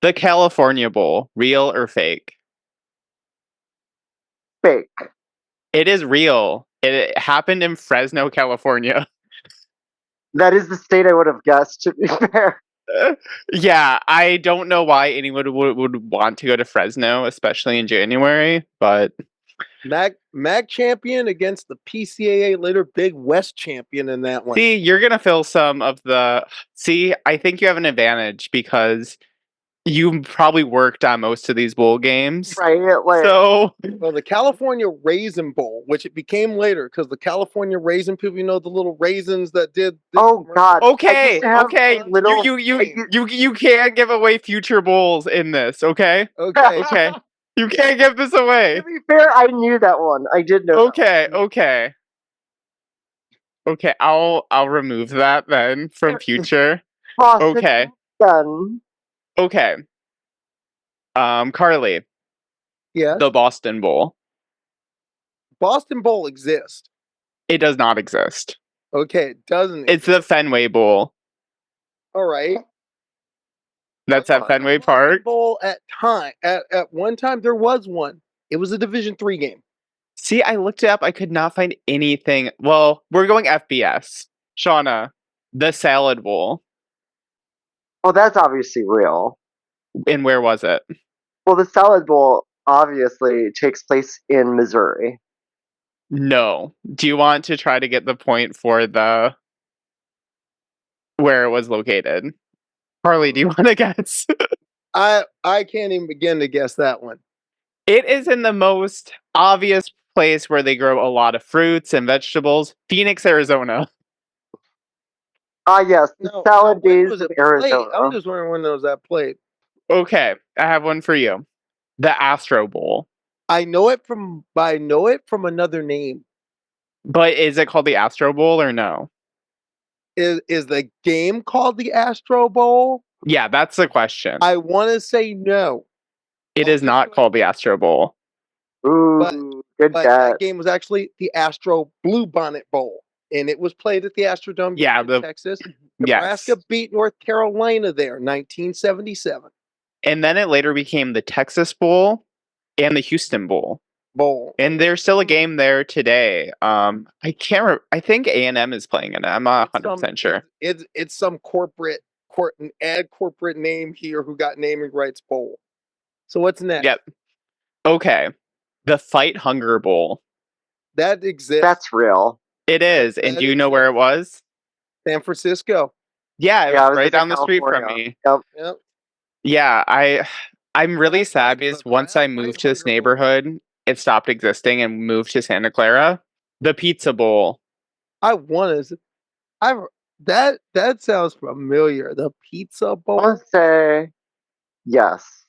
The California Bowl, real or fake? Fake. It is real. It happened in Fresno, California. That is the state I would have guessed, to be fair. Yeah, I don't know why anyone would want to go to Fresno, especially in January, but... MAC champion against the PCAA later Big West champion in that one. See, you're going to fill some of the... See, I think you have an advantage because you probably worked on most of these bowl games. Right. So... Well, the California Raisin Bowl, which it became later, because the California Raisin people, the little raisins that did... Oh, God. Okay. You can't give away future bowls in this, okay? Okay. You can't give this away. To be fair, I knew that one. I did know. Okay. I'll remove that then from future. Okay. Done. Okay. Karleigh. Yeah. The Boston Bowl. Boston Bowl exists. It does not exist. Okay, it doesn't. It's the Fenway Bowl. All right. That's at Fenway Park. Bowl at one time there was one. It was a Division III game. See, I looked it up. I could not find anything. Well, we're going FBS. Shauna, the Salad Bowl. Well, that's obviously real. And where was it? Well, the Salad Bowl obviously takes place in Missouri. No. Do you want to try to get the point for where it was located? Karleigh, do you want to guess? I can't even begin to guess that one. It is in the most obvious place where they grow a lot of fruits and vegetables, Phoenix, Arizona. Yes, the Salad Days of Arizona. I'm just wondering when was that played. Okay, I have one for you. The Astro Bowl. I know it from another name. But is it called the Astro Bowl or no? Is the game called the Astro Bowl? Yeah, that's the question. I want to say no. It is not called the Astro Bowl. Ooh, good But guess. that game was actually the Astro Bluebonnet Bowl, and it was played at the Astrodome in Texas. Nebraska beat North Carolina there, 1977. And then it later became the Texas Bowl and the Houston Bowl. And there's still a game there today. I can't remember. I think A&M is playing in it. I'm not 100% sure. It's some corporate name here who got naming rights bowl. So what's next? Yep. Okay. The Fight Hunger Bowl. That exists. That's real. It is. And do you know where it was? San Francisco. Yeah, it was right down the street from me. Yep. Yeah, I'm really sad because once I moved to this neighborhood, it stopped existing and moved to Santa Clara. The Pizza Bowl. That sounds familiar. The Pizza Bowl. I want to say yes.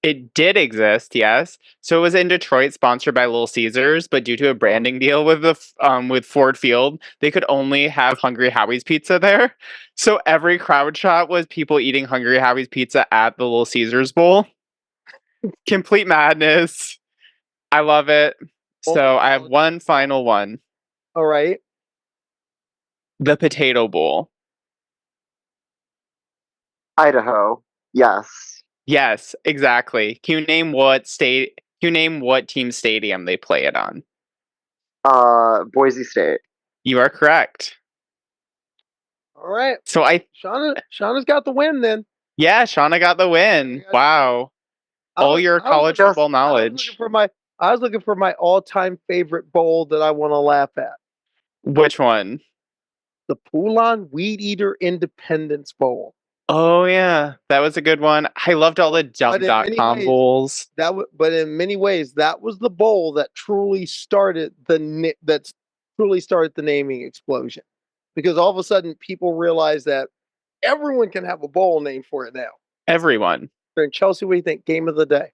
It did exist, yes. So it was in Detroit, sponsored by Little Caesars, but due to a branding deal with Ford Field, they could only have Hungry Howie's pizza there. So every crowd shot was people eating Hungry Howie's pizza at the Little Caesars Bowl. Complete madness. I love it. So I have one final one. All right. The Potato Bowl. Idaho. Yes. Yes, exactly. Can you name what team stadium they play it on? Boise State. You are correct. All right. So Shauna's got the win then. Yeah, Shauna got the win. Wow. All your college football knowledge. I was looking for my all-time favorite bowl that I want to laugh at. Which one? The Poulon Weed Eater Independence Bowl. Oh yeah, that was a good one. I loved all the Jump.com bowls. But in many ways, that was the bowl that truly started the naming explosion, because all of a sudden people realized that everyone can have a bowl name for it now. Everyone. And Chelsea, what do you think? Game of the day.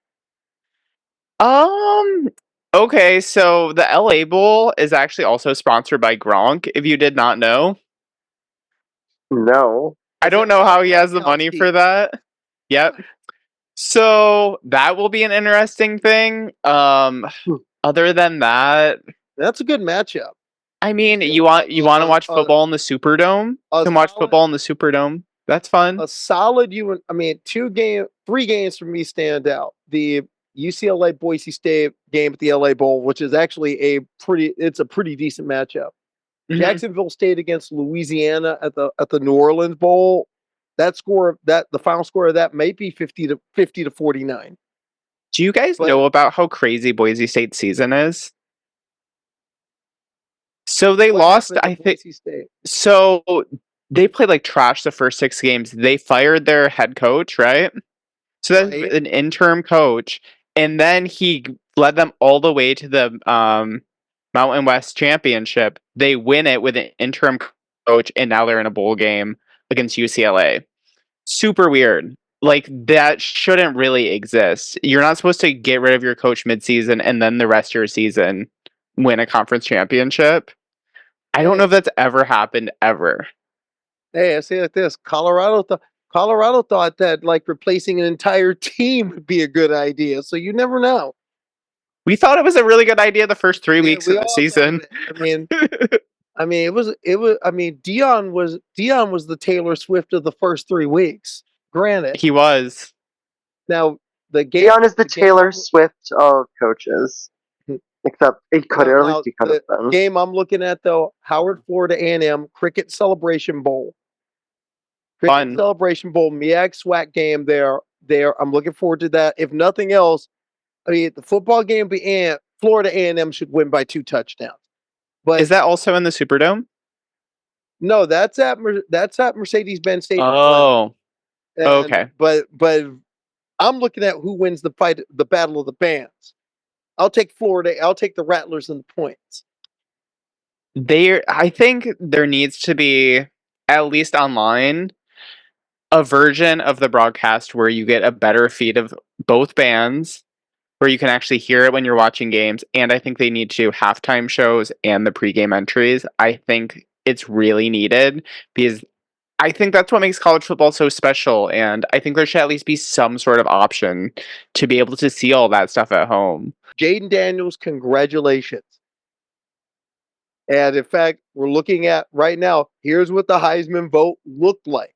Okay, so the LA Bowl is actually also sponsored by Gronk. If you did not know. No. I don't know how he has the money for that. Yep. So that will be an interesting thing. Other than that, that's a good matchup. I mean, you want to watch football in the Superdome? You can watch football in the Superdome. That's fun. A solid three games for me stand out. The UCLA Boise State game at the LA Bowl, which is actually a pretty decent matchup. Mm-hmm. Jacksonville State against Louisiana at the New Orleans Bowl. The final score of that might be 50 to 49. Do you guys know about how crazy Boise State's season is? So they lost, I think. So they played like trash the first 6 games. They fired their head coach, right? So that's an interim coach, and then he led them all the way to the Mountain West Championship. They win it with an interim coach, and now they're in a bowl game against UCLA. Super weird. Like, that shouldn't really exist. You're not supposed to get rid of your coach midseason and then the rest of your season win a conference championship. I don't know if that's ever happened ever. Hey, I say it like this. Colorado thought that like replacing an entire team would be a good idea. So you never know. We thought it was a really good idea the first 3 weeks of the season. Dion was the Taylor Swift of the first 3 weeks. Granted, he was. Now Dion is the Taylor Swift of coaches. Except it could have been. The game I'm looking at though, Howard, Florida A&M Cricket Celebration Bowl. Fun. Celebration Bowl, MEAG SWAC game there. I'm looking forward to that. If nothing else, the football game being Florida A&M should win by 2 touchdowns. But is that also in the Superdome? No, that's at Mercedes-Benz Stadium. Oh, okay. But I'm looking at who wins the Battle of the Bands. I'll take Florida. I'll take the Rattlers and the points. I think there needs to be, at least online, a version of the broadcast where you get a better feed of both bands, where you can actually hear it when you're watching games. And I think they need to do halftime shows and the pregame entries. I think it's really needed because I think that's what makes college football so special. And I think there should at least be some sort of option to be able to see all that stuff at home. Jayden Daniels, congratulations. And in fact, we're looking at right now, here's what the Heisman vote looked like.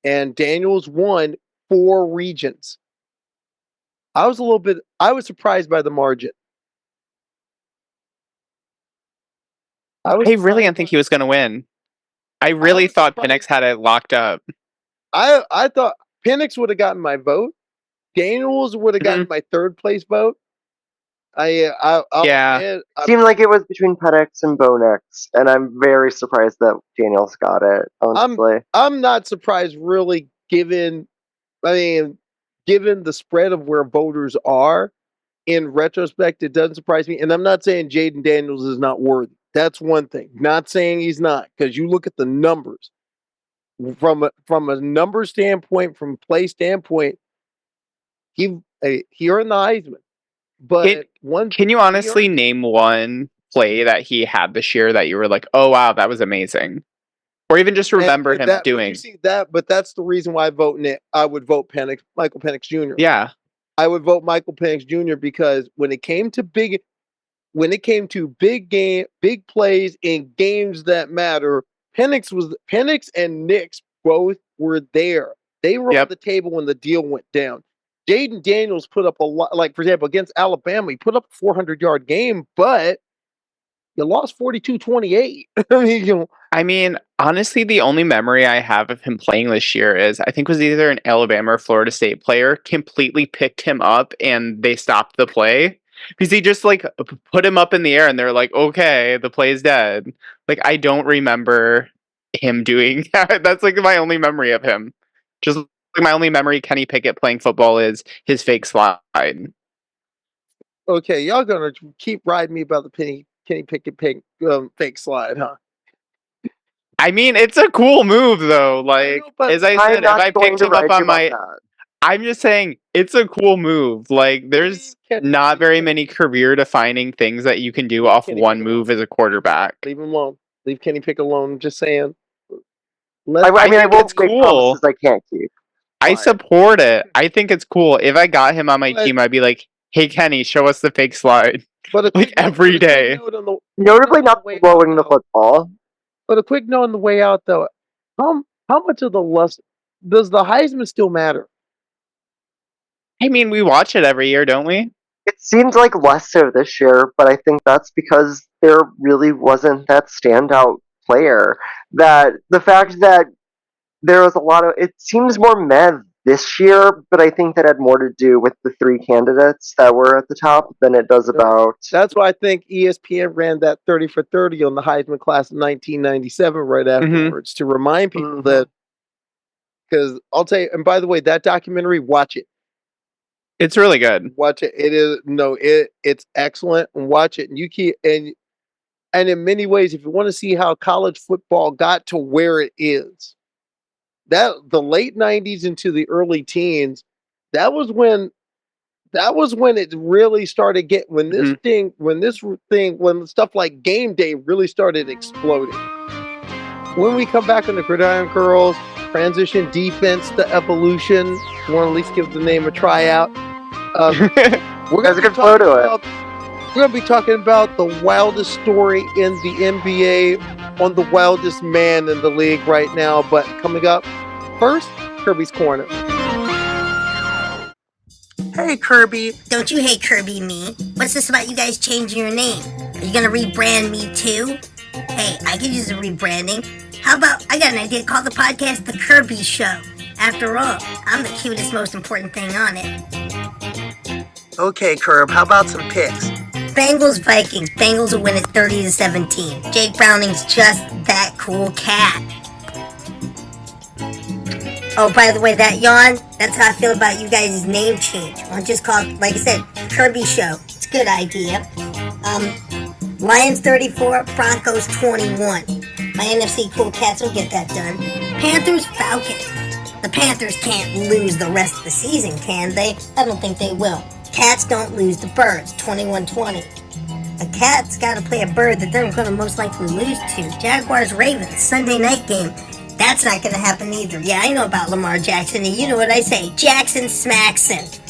And Daniels won 4 regions. I was surprised by the margin. I really didn't think he was going to win. I really thought Penix had it locked up. I thought Penix would have gotten my vote. Daniels would have gotten my 3rd place vote. Seemed like it was between Penix and Bo Nix, and I'm very surprised that Daniels got it, honestly. I'm not surprised, really, given the spread of where voters are. In retrospect, it doesn't surprise me. And I'm not saying Jayden Daniels is not worthy. That's one thing. Not saying he's not, because you look at the numbers. From a number standpoint, from play standpoint, he earned the Heisman. But can you honestly name one play that he had this year that you were like, oh wow, that was amazing? Or even just remember him doing. You see that, but that's the reason why I would vote Michael Penix Jr. Yeah. I would vote Michael Penix Jr. because when it came to big plays in games that matter, Penix and Nix both were there. They were on the table when the deal went down. Jayden Daniels put up a lot, like for example, against Alabama, he put up a 400-yard game, but you lost 42-28. I mean, honestly, the only memory I have of him playing this year is I think it was either an Alabama or Florida State player completely picked him up and they stopped the play because he just like put him up in the air and they're like, okay, the play's dead. Like, I don't remember him doing that. That's like my only memory of him. Just like my only memory Kenny Pickett playing football is his fake slide. Okay, y'all gonna keep riding me about the Kenny Pickett fake slide, huh? I mean, it's a cool move, though. Like, as I said, if I picked him up on I'm just saying, it's a cool move. Like, there's not very many career-defining things that you can do off one move as a quarterback. Leave him alone. Leave Kenny Pickett alone. I'm just saying. I won't make promises I can't keep. I support it. I think it's cool. If I got him on my team, I'd be like, hey, Kenny, show us the fake slide. But like, every day. Notably not blowing the football. But a quick note on the way out, though. How much of the lust does the Heisman still matter? I mean, we watch it every year, don't we? It seems like less so this year, but I think that's because there really wasn't that standout player. That the fact that there was it seems more meh this year, but I think that had more to do with the 3 candidates that were at the top than it does about. That's why I think ESPN ran that 30 for 30 on the Heisman class of 1997 right afterwards to remind people that. Because I'll tell you, and by the way, that documentary, watch it. It's really good. Watch it. It's excellent. And watch it. And and in many ways, if you want to see how college football got to where it is, that the late 90s into the early teens, that was when it really started getting when stuff like game day really started exploding. When we come back on the Gridiron Girls, transition defense to evolution, you want to at least give the name a tryout. We're going to be talking about the wildest story in the NBA on the wildest man in the league right now. But coming up first, Kirby's Corner. Hey, Kirby. Don't you hate Kirby me? What's this about you guys changing your name? Are you going to rebrand me too? Hey, I could use a rebranding. How about, I got an idea, called the podcast The Kirby Show. After all, I'm the cutest, most important thing on it. Okay, Curb, how about some picks? Bengals, Vikings. Bengals will win it 30-17. Jake Browning's just that cool cat. Oh, by the way, that yawn, that's how I feel about you guys' name change. I'll just call it, like I said, Kirby Show. It's a good idea. Lions 34, Broncos 21. My NFC cool cats will get that done. Panthers, Falcons. The Panthers can't lose the rest of the season, can they? I don't think they will. Cats don't lose to birds, 21-20. A cat's got to play a bird that they're going to most likely lose to. Jaguars-Ravens, Sunday night game. That's not going to happen either. Yeah, I know about Lamar Jackson, and you know what I say. Jackson Smackson.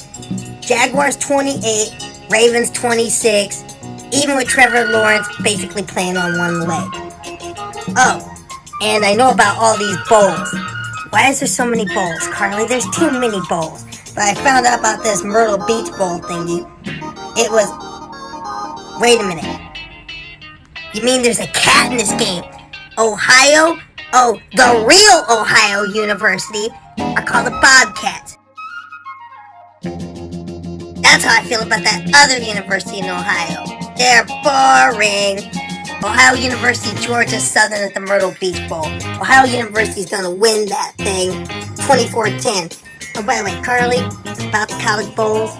Jaguars 28, Ravens 26. Even with Trevor Lawrence basically playing on one leg. Oh, and I know about all these bowls. Why is there so many bowls, Karleigh? There's too many bowls. But I found out about this Myrtle Beach Bowl thingy. It was... Wait a minute. You mean there's a cat in this game? Ohio? Oh, the real Ohio University are called the Bobcats. That's how I feel about that other university in Ohio. They're boring. Ohio University, Georgia Southern at the Myrtle Beach Bowl. Ohio University's gonna win that thing 24-10. Oh, by the way, Karleigh, about the college bowls,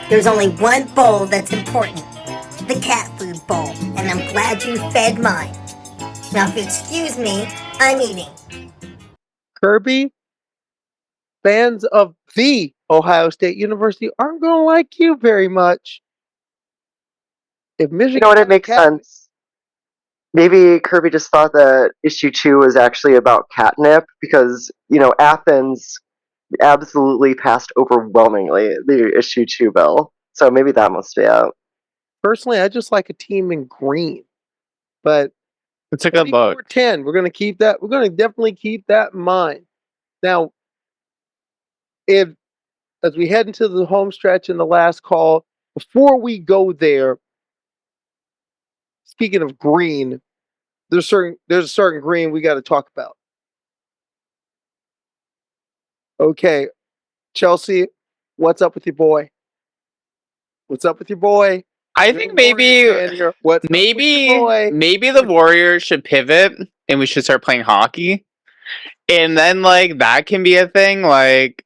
there's only one bowl that's important. The cat food bowl. And I'm glad you fed mine. Now, if you excuse me, I'm eating. Kirby, fans of the Ohio State University aren't going to like you very much. If Michigan, you know what? It makes sense. Maybe Kirby just thought that issue 2 was actually about catnip because, you know, Athens absolutely passed overwhelmingly the issue 2 bill. So maybe that must be it. Personally, I just like a team in green. But it's a good look. 10. We're going to keep that. We're going to definitely keep that in mind. Now, as we head into the home stretch in the last call, before we go there, speaking of green, there's a certain green we got to talk about. Okay, Chelsea, what's up with your boy? What's up with your boy? I think maybe the Warriors should pivot and we should start playing hockey. And then like that can be a thing. Like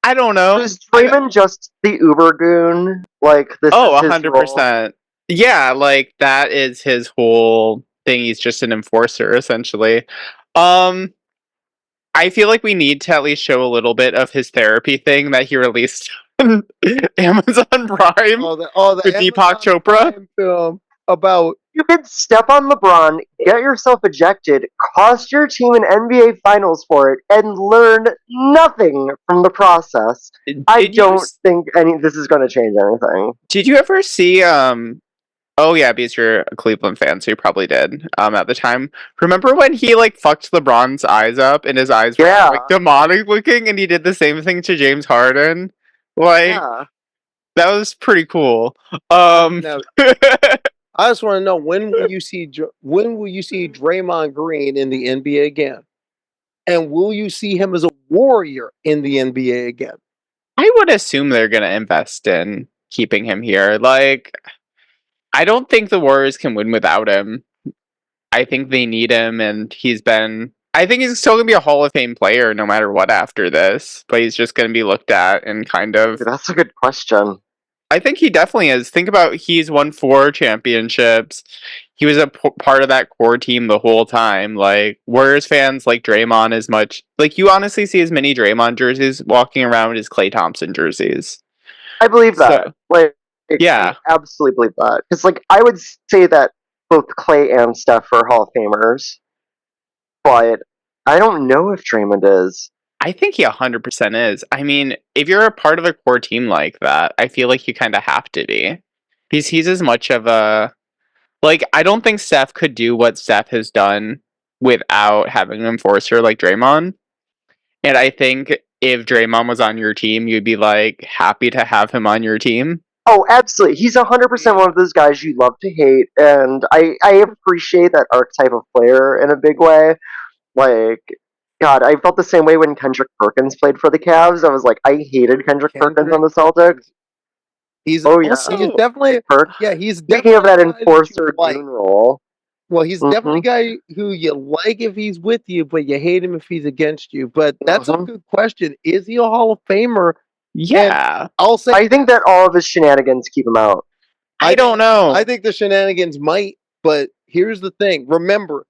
I don't know. Is Draymond just the Uber goon? Like this? Oh, 100%. Yeah, like that is his whole thing. He's just an enforcer, essentially. I feel like we need to at least show a little bit of his therapy thing that he released on Amazon Prime with Deepak Chopra. Film about you could step on LeBron, get yourself ejected, cost your team an NBA Finals for it, and learn nothing from the process. I don't think this is going to change anything. Did you ever see? Oh yeah, because you're a Cleveland fan, so you probably did. At the time, remember when he like fucked LeBron's eyes up, and his eyes were like demonic looking, and he did the same thing to James Harden. Like that was pretty cool. Now, I just want to know when will you see Draymond Green in the NBA again, and will you see him as a Warrior in the NBA again? I would assume they're going to invest in keeping him here. Like, I don't think the Warriors can win without him. I think they need him, and I think he's still going to be a Hall of Fame player no matter what after this, but he's just going to be looked at and kind of... That's a good question. I think he definitely is. Think about he's won 4 championships. He was a part of that core team the whole time. Like, Warriors fans like Draymond as much. Like, you honestly see as many Draymond jerseys walking around as Klay Thompson jerseys. I believe that. I absolutely believe that. Because, like, I would say that both Klay and Steph are Hall of Famers. But I don't know if Draymond is. I think he 100% is. I mean, if you're a part of a core team like that, I feel like you kind of have to be. Because he's as much of a... Like, I don't think Steph could do what Steph has done without having an enforcer like Draymond. And I think if Draymond was on your team, you'd be, like, happy to have him on your team. Oh, absolutely. He's 100% one of those guys you love to hate. And I appreciate that archetype of player in a big way. Like... God, I felt the same way when Kendrick Perkins played for the Cavs. I was like, I hated Kendrick Perkins on the Celtics. He's definitely he's speaking of that enforcer goon role. Well, he's definitely a guy who you like if he's with you, but you hate him if he's against you. But that's a good question. Is he a Hall of Famer? Yeah, and I'll say I think that all of his shenanigans keep him out. I don't know. I think the shenanigans might, but here's the thing. Remember,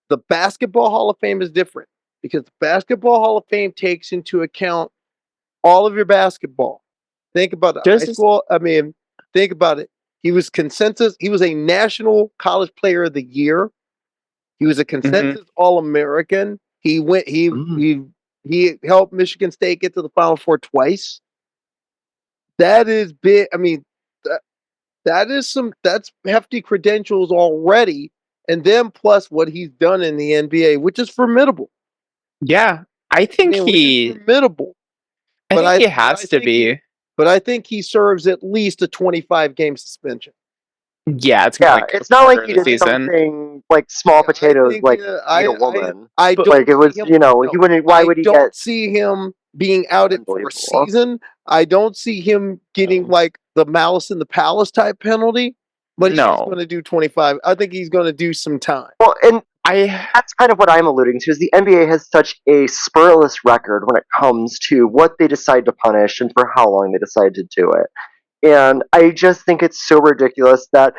the Basketball Hall of Fame is different. Because the Basketball Hall of Fame takes into account all of your basketball. Think about the high school. I mean, think about it. He was consensus. He was a National College Player of the Year. He was a consensus All-American. He went. He helped Michigan State get to the Final Four twice. That is big. I mean, that's hefty credentials already, and then plus what he's done in the NBA, which is formidable. Yeah, I think formidable. I think he has to be. But I think he serves at least a 25-game suspension. Yeah, it's not like he did something like small potatoes, like beat a woman. I don't like it was, him, he wouldn't. Why would he get? I don't see him being outed for a season. I don't see him getting like the Malice in the Palace type penalty. But he's going to do 25. I think he's going to do some time. Well, and that's kind of what I'm alluding to. Is the NBA has such a spurless record when it comes to what they decide to punish and for how long they decide to do it. And I just think it's so ridiculous that,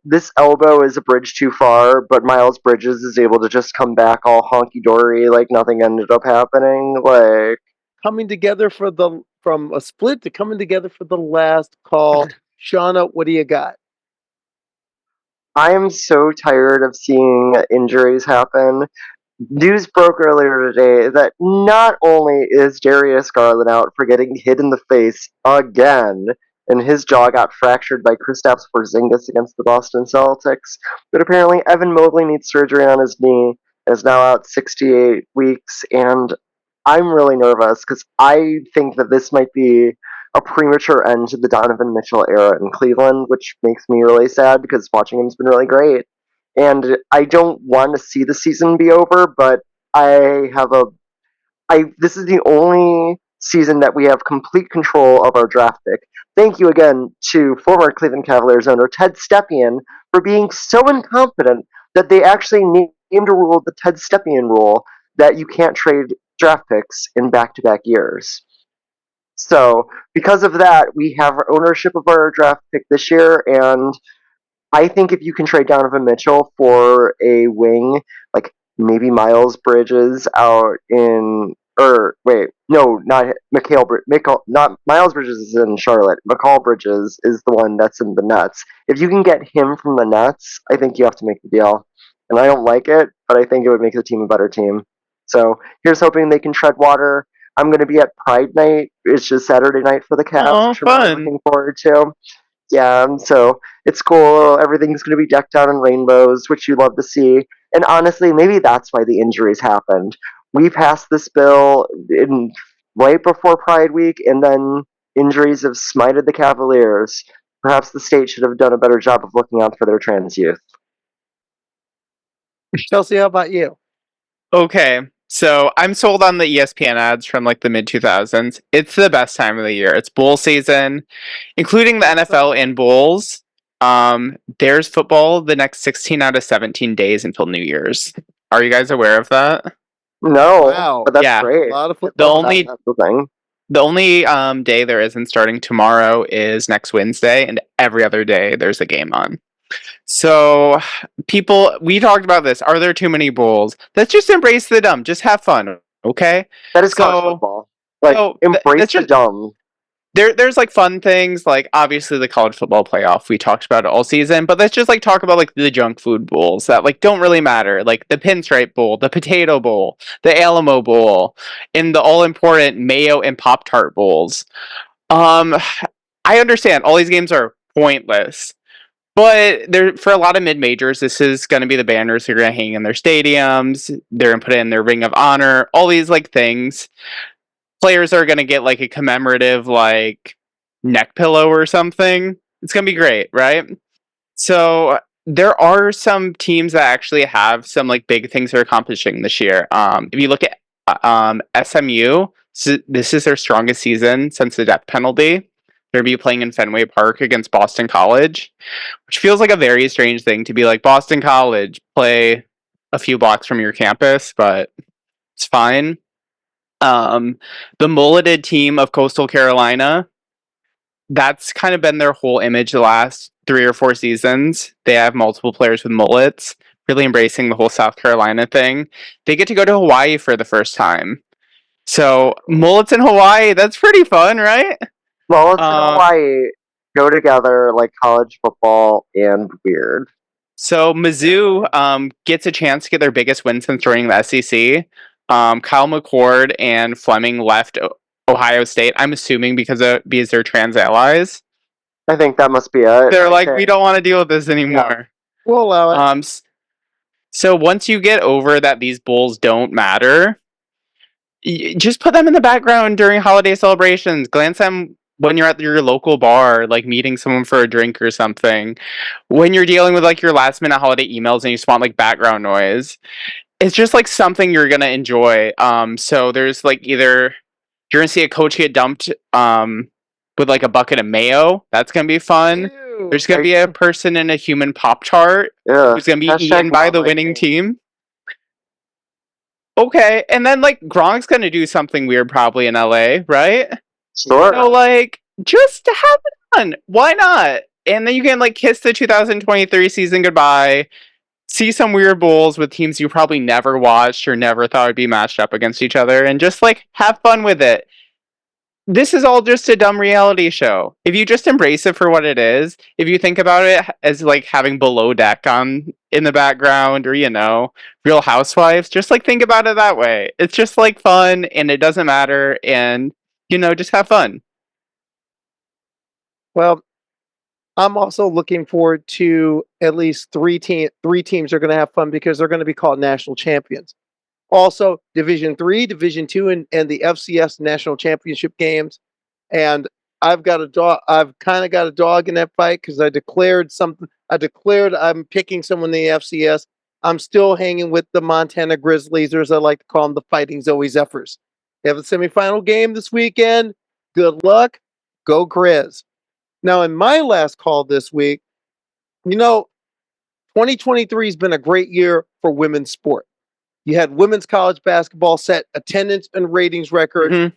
this elbow is a bridge too far, but Miles Bridges is able to just come back all honky-dory like nothing ended up happening. Like coming together from a split to coming together for the last call. Shauna, what do you got? I am so tired of seeing injuries happen. News broke earlier today that not only is Darius Garland out for getting hit in the face again, and his jaw got fractured by Kristaps Porzingis against the Boston Celtics, but apparently Evan Mobley needs surgery on his knee and is now out 68 weeks, and I'm really nervous because I think that this might be a premature end to the Donovan Mitchell era in Cleveland, which makes me really sad because watching him's been really great. And I don't want to see the season be over, but this is the only season that we have complete control of our draft pick. Thank you again to former Cleveland Cavaliers owner Ted Stepien for being so incompetent that they actually named a rule, the Ted Stepien rule, that you can't trade draft picks in back-to-back years. So, because of that, we have ownership of our draft pick this year, and I think if you can trade Donovan Mitchell for a wing, like maybe Miles Bridges out in, not Miles Bridges is in Charlotte. Mikal Bridges is the one that's in the Nets. If you can get him from the Nets, I think you have to make the deal. And I don't like it, but I think it would make the team a better team. So here's hoping they can tread water. I'm going to be at Pride Night. It's just Saturday night for the Cavs, which I'm really looking forward to. Yeah, so it's cool. Everything's going to be decked out in rainbows, which you love to see. And honestly, maybe that's why the injuries happened. We passed this bill right before Pride Week, and then injuries have smited the Cavaliers. Perhaps the state should have done a better job of looking out for their trans youth. Chelsea, how about you? Okay, so I'm sold on the ESPN ads from like the mid-2000s. It's the best time of the year. It's bowl season, including the NFL and bowls. There's football the next 16 out of 17 days until New Year's. Are you guys aware of that? No, but that's great. A lot of football. The only day there isn't starting tomorrow is next Wednesday, and every other day there's a game on. So, we talked about this. Are there too many bowls? Let's just embrace the dumb. Just have fun, okay? That is college football. Embrace the dumb. There's like fun things, like obviously the college football playoff. We talked about it all season, but let's just like talk about like the junk food bowls that like don't really matter, like the Pinstripe Bowl, the Potato Bowl, the Alamo Bowl, and the all important Mayo and Pop-Tart bowls. I understand all these games are pointless. But for a lot of mid-majors, this is going to be the banners they're going to hang in their stadiums. They're going to put it in their Ring of Honor. All these like things. Players are going to get like a commemorative like neck pillow or something. It's going to be great, right? So there are some teams that actually have some like big things they're accomplishing this year. If you look at SMU, this is their strongest season since the death penalty. They're going to be playing in Fenway Park against Boston College, which feels like a very strange thing to be like, Boston College, play a few blocks from your campus, but it's fine. The mulleted team of Coastal Carolina, that's kind of been their whole image the last 3 or 4 seasons. They have multiple players with mullets, really embracing the whole South Carolina thing. They get to go to Hawaii for the first time. So, mullets in Hawaii, that's pretty fun, right? Small and Hawaii go together like college football and weird. So Mizzou gets a chance to get their biggest win since joining the SEC. Kyle McCord and Fleming left Ohio State, I'm assuming because they're trans allies. I think that must be it. They're like, we don't want to deal with this anymore. Yeah. We'll allow it. So once you get over that these bulls don't matter, just put them in the background during holiday celebrations. Glance them when you're at your local bar, like meeting someone for a drink or something. When you're dealing with like your last minute holiday emails and you just want like background noise. It's just like something you're gonna enjoy. So there's like either you're gonna see a coach get dumped with like a bucket of mayo. That's gonna be fun. Ew. There's gonna be a person in a human Pop Tart who's gonna be eaten by the winning team. Okay, and then like Gronk's gonna do something weird probably in LA, right? Sure. So like just have it fun. Why not? And then you can like kiss the 2023 season goodbye. See some weird bulls with teams you probably never watched or never thought would be matched up against each other and just like have fun with it. This is all just a dumb reality show. If you just embrace it for what it is, if you think about it as like having Below Deck on in the background or, you know, Real Housewives, just like think about it that way. It's just like fun and it doesn't matter and, you know, just have fun. Well, I'm also looking forward to at least three teams are going to have fun because they're going to be called national champions. Also, Division 3, Division 2, and the FCS national championship games. And I've kind of got a dog in that fight because I declared I'm picking someone in the FCS. I'm still hanging with the Montana Grizzlies, or as I like to call them, the Fighting Zoe Zephyrs. They have a semifinal game this weekend. Good luck. Go Grizz. Now, in my last call this week, you know, 2023 has been a great year for women's sport. You had women's college basketball set attendance and ratings record. Mm-hmm.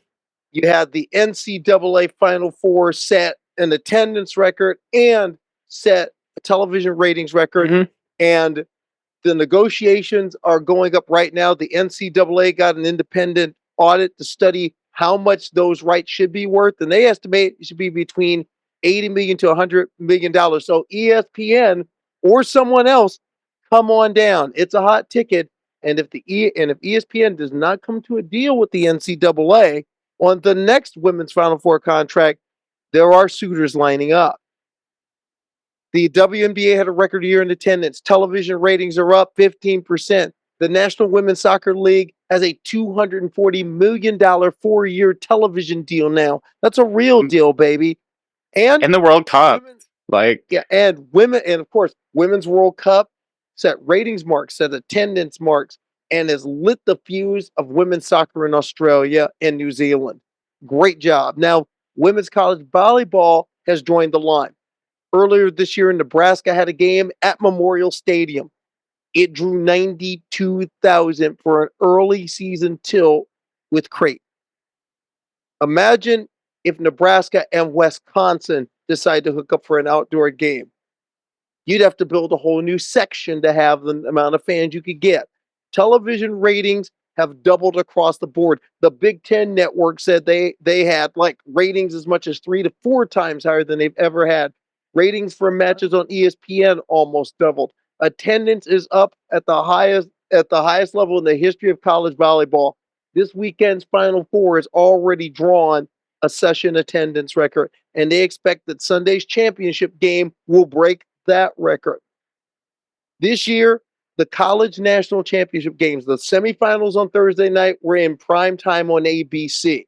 You had the NCAA Final Four set an attendance record and set a television ratings record. Mm-hmm. And the negotiations are going up right now. The NCAA got an independent audit to study how much those rights should be worth, and they estimate it should be between $80 million to $100 million. So ESPN or someone else, come on down. It's a hot ticket. And if if ESPN does not come to a deal with the NCAA on the next women's Final Four contract, there are suitors lining up. The WNBA had a record year in attendance. Television ratings are up 15%. The National Women's Soccer League has a $240 million 4-year television deal now. That's a real deal, baby. And in the World Cup, and of course, Women's World Cup set ratings marks, set attendance marks, and has lit the fuse of women's soccer in Australia and New Zealand. Great job. Now, women's college volleyball has joined the line. Earlier this year, Nebraska had a game at Memorial Stadium. It drew 92,000 for an early season tilt with Creighton. Imagine if Nebraska and Wisconsin decide to hook up for an outdoor game. You'd have to build a whole new section to have the amount of fans you could get. Television ratings have doubled across the board. The Big Ten network said they had like ratings as much as 3 to 4 times higher than they've ever had. Ratings for matches on ESPN almost doubled. Attendance is up at the highest level in the history of college volleyball. This weekend's Final Four has already drawn a session attendance record, and they expect that Sunday's championship game will break that record. This year, the college national championship games, the semifinals on Thursday night, were in prime time on ABC.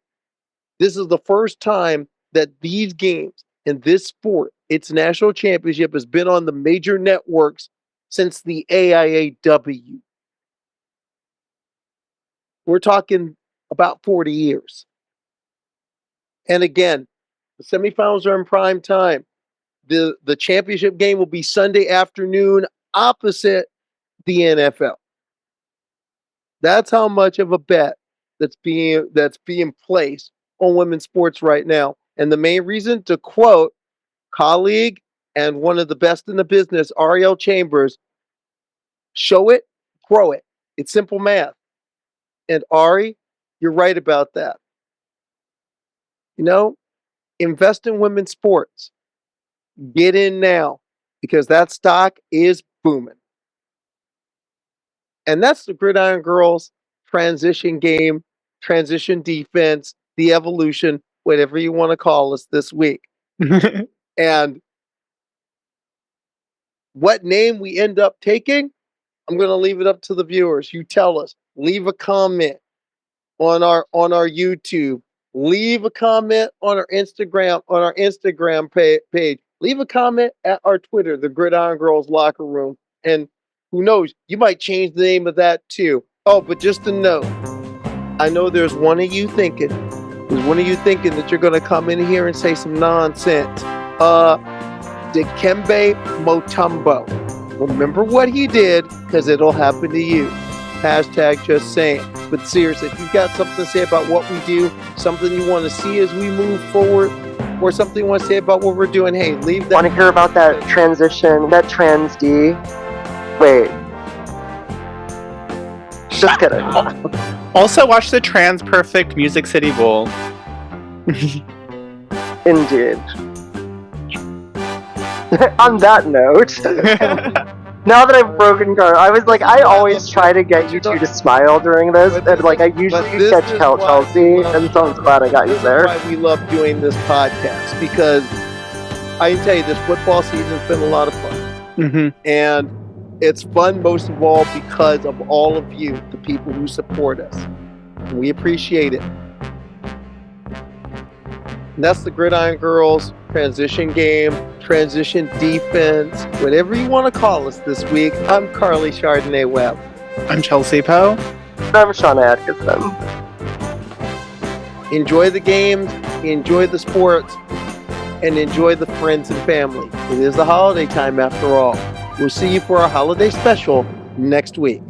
This is the first time that these games in this sport, its national championship, has been on the major networks since the AIAW. We're talking about 40 years. And again, the semifinals are in prime time. The championship game will be Sunday afternoon opposite the NFL. That's how much of a bet that's being placed on women's sports right now. And the main reason, to quote colleague and one of the best in the business, Ariel Chambers, show it, grow it. It's simple math. And Ari, you're right about that. You know, invest in women's sports. Get in now because that stock is booming. And that's the Gridiron Girls transition game, transition defense, the evolution, whatever you want to call us this week. And what name we end up taking, I'm going to leave it up to the viewers. You tell us. Leave a comment on our YouTube. Leave a comment on our Instagram page. Leave a comment at our Twitter, the Gridiron Girls Locker Room. And who knows, you might change the name of that too. Oh, but just a note, I know there's one of you thinking that you're going to come in here and say some nonsense. Dikembe Mutombo. Remember what he did, because it'll happen to you. Hashtag just saying. But seriously, if you've got something to say about what we do, something you want to see as we move forward, or something you want to say about what we're doing, hey, leave that. Want to hear about that transition, that trans D? Wait. Just kidding. Also, watch the Trans Perfect Music City Bowl. Indeed. On that note, now that I've broken Karleigh, I was like, I always try to get you two to smile during this, and like I usually catch Chelsea, and so I'm glad I got you there. That's why we love doing this podcast, because I can tell you this football season's been a lot of fun. And it's fun most of all because of all of you, the people who support us. And we appreciate it. And that's the Gridiron Girls transition game, transition defense, whatever you want to call us this week. I'm Karleigh Chardonnay Webb. I'm Chelsea Poe. And I'm Shauna Atkinson. Enjoy the games, enjoy the sports, and enjoy the friends and family. It is the holiday time after all. We'll see you for our holiday special next week.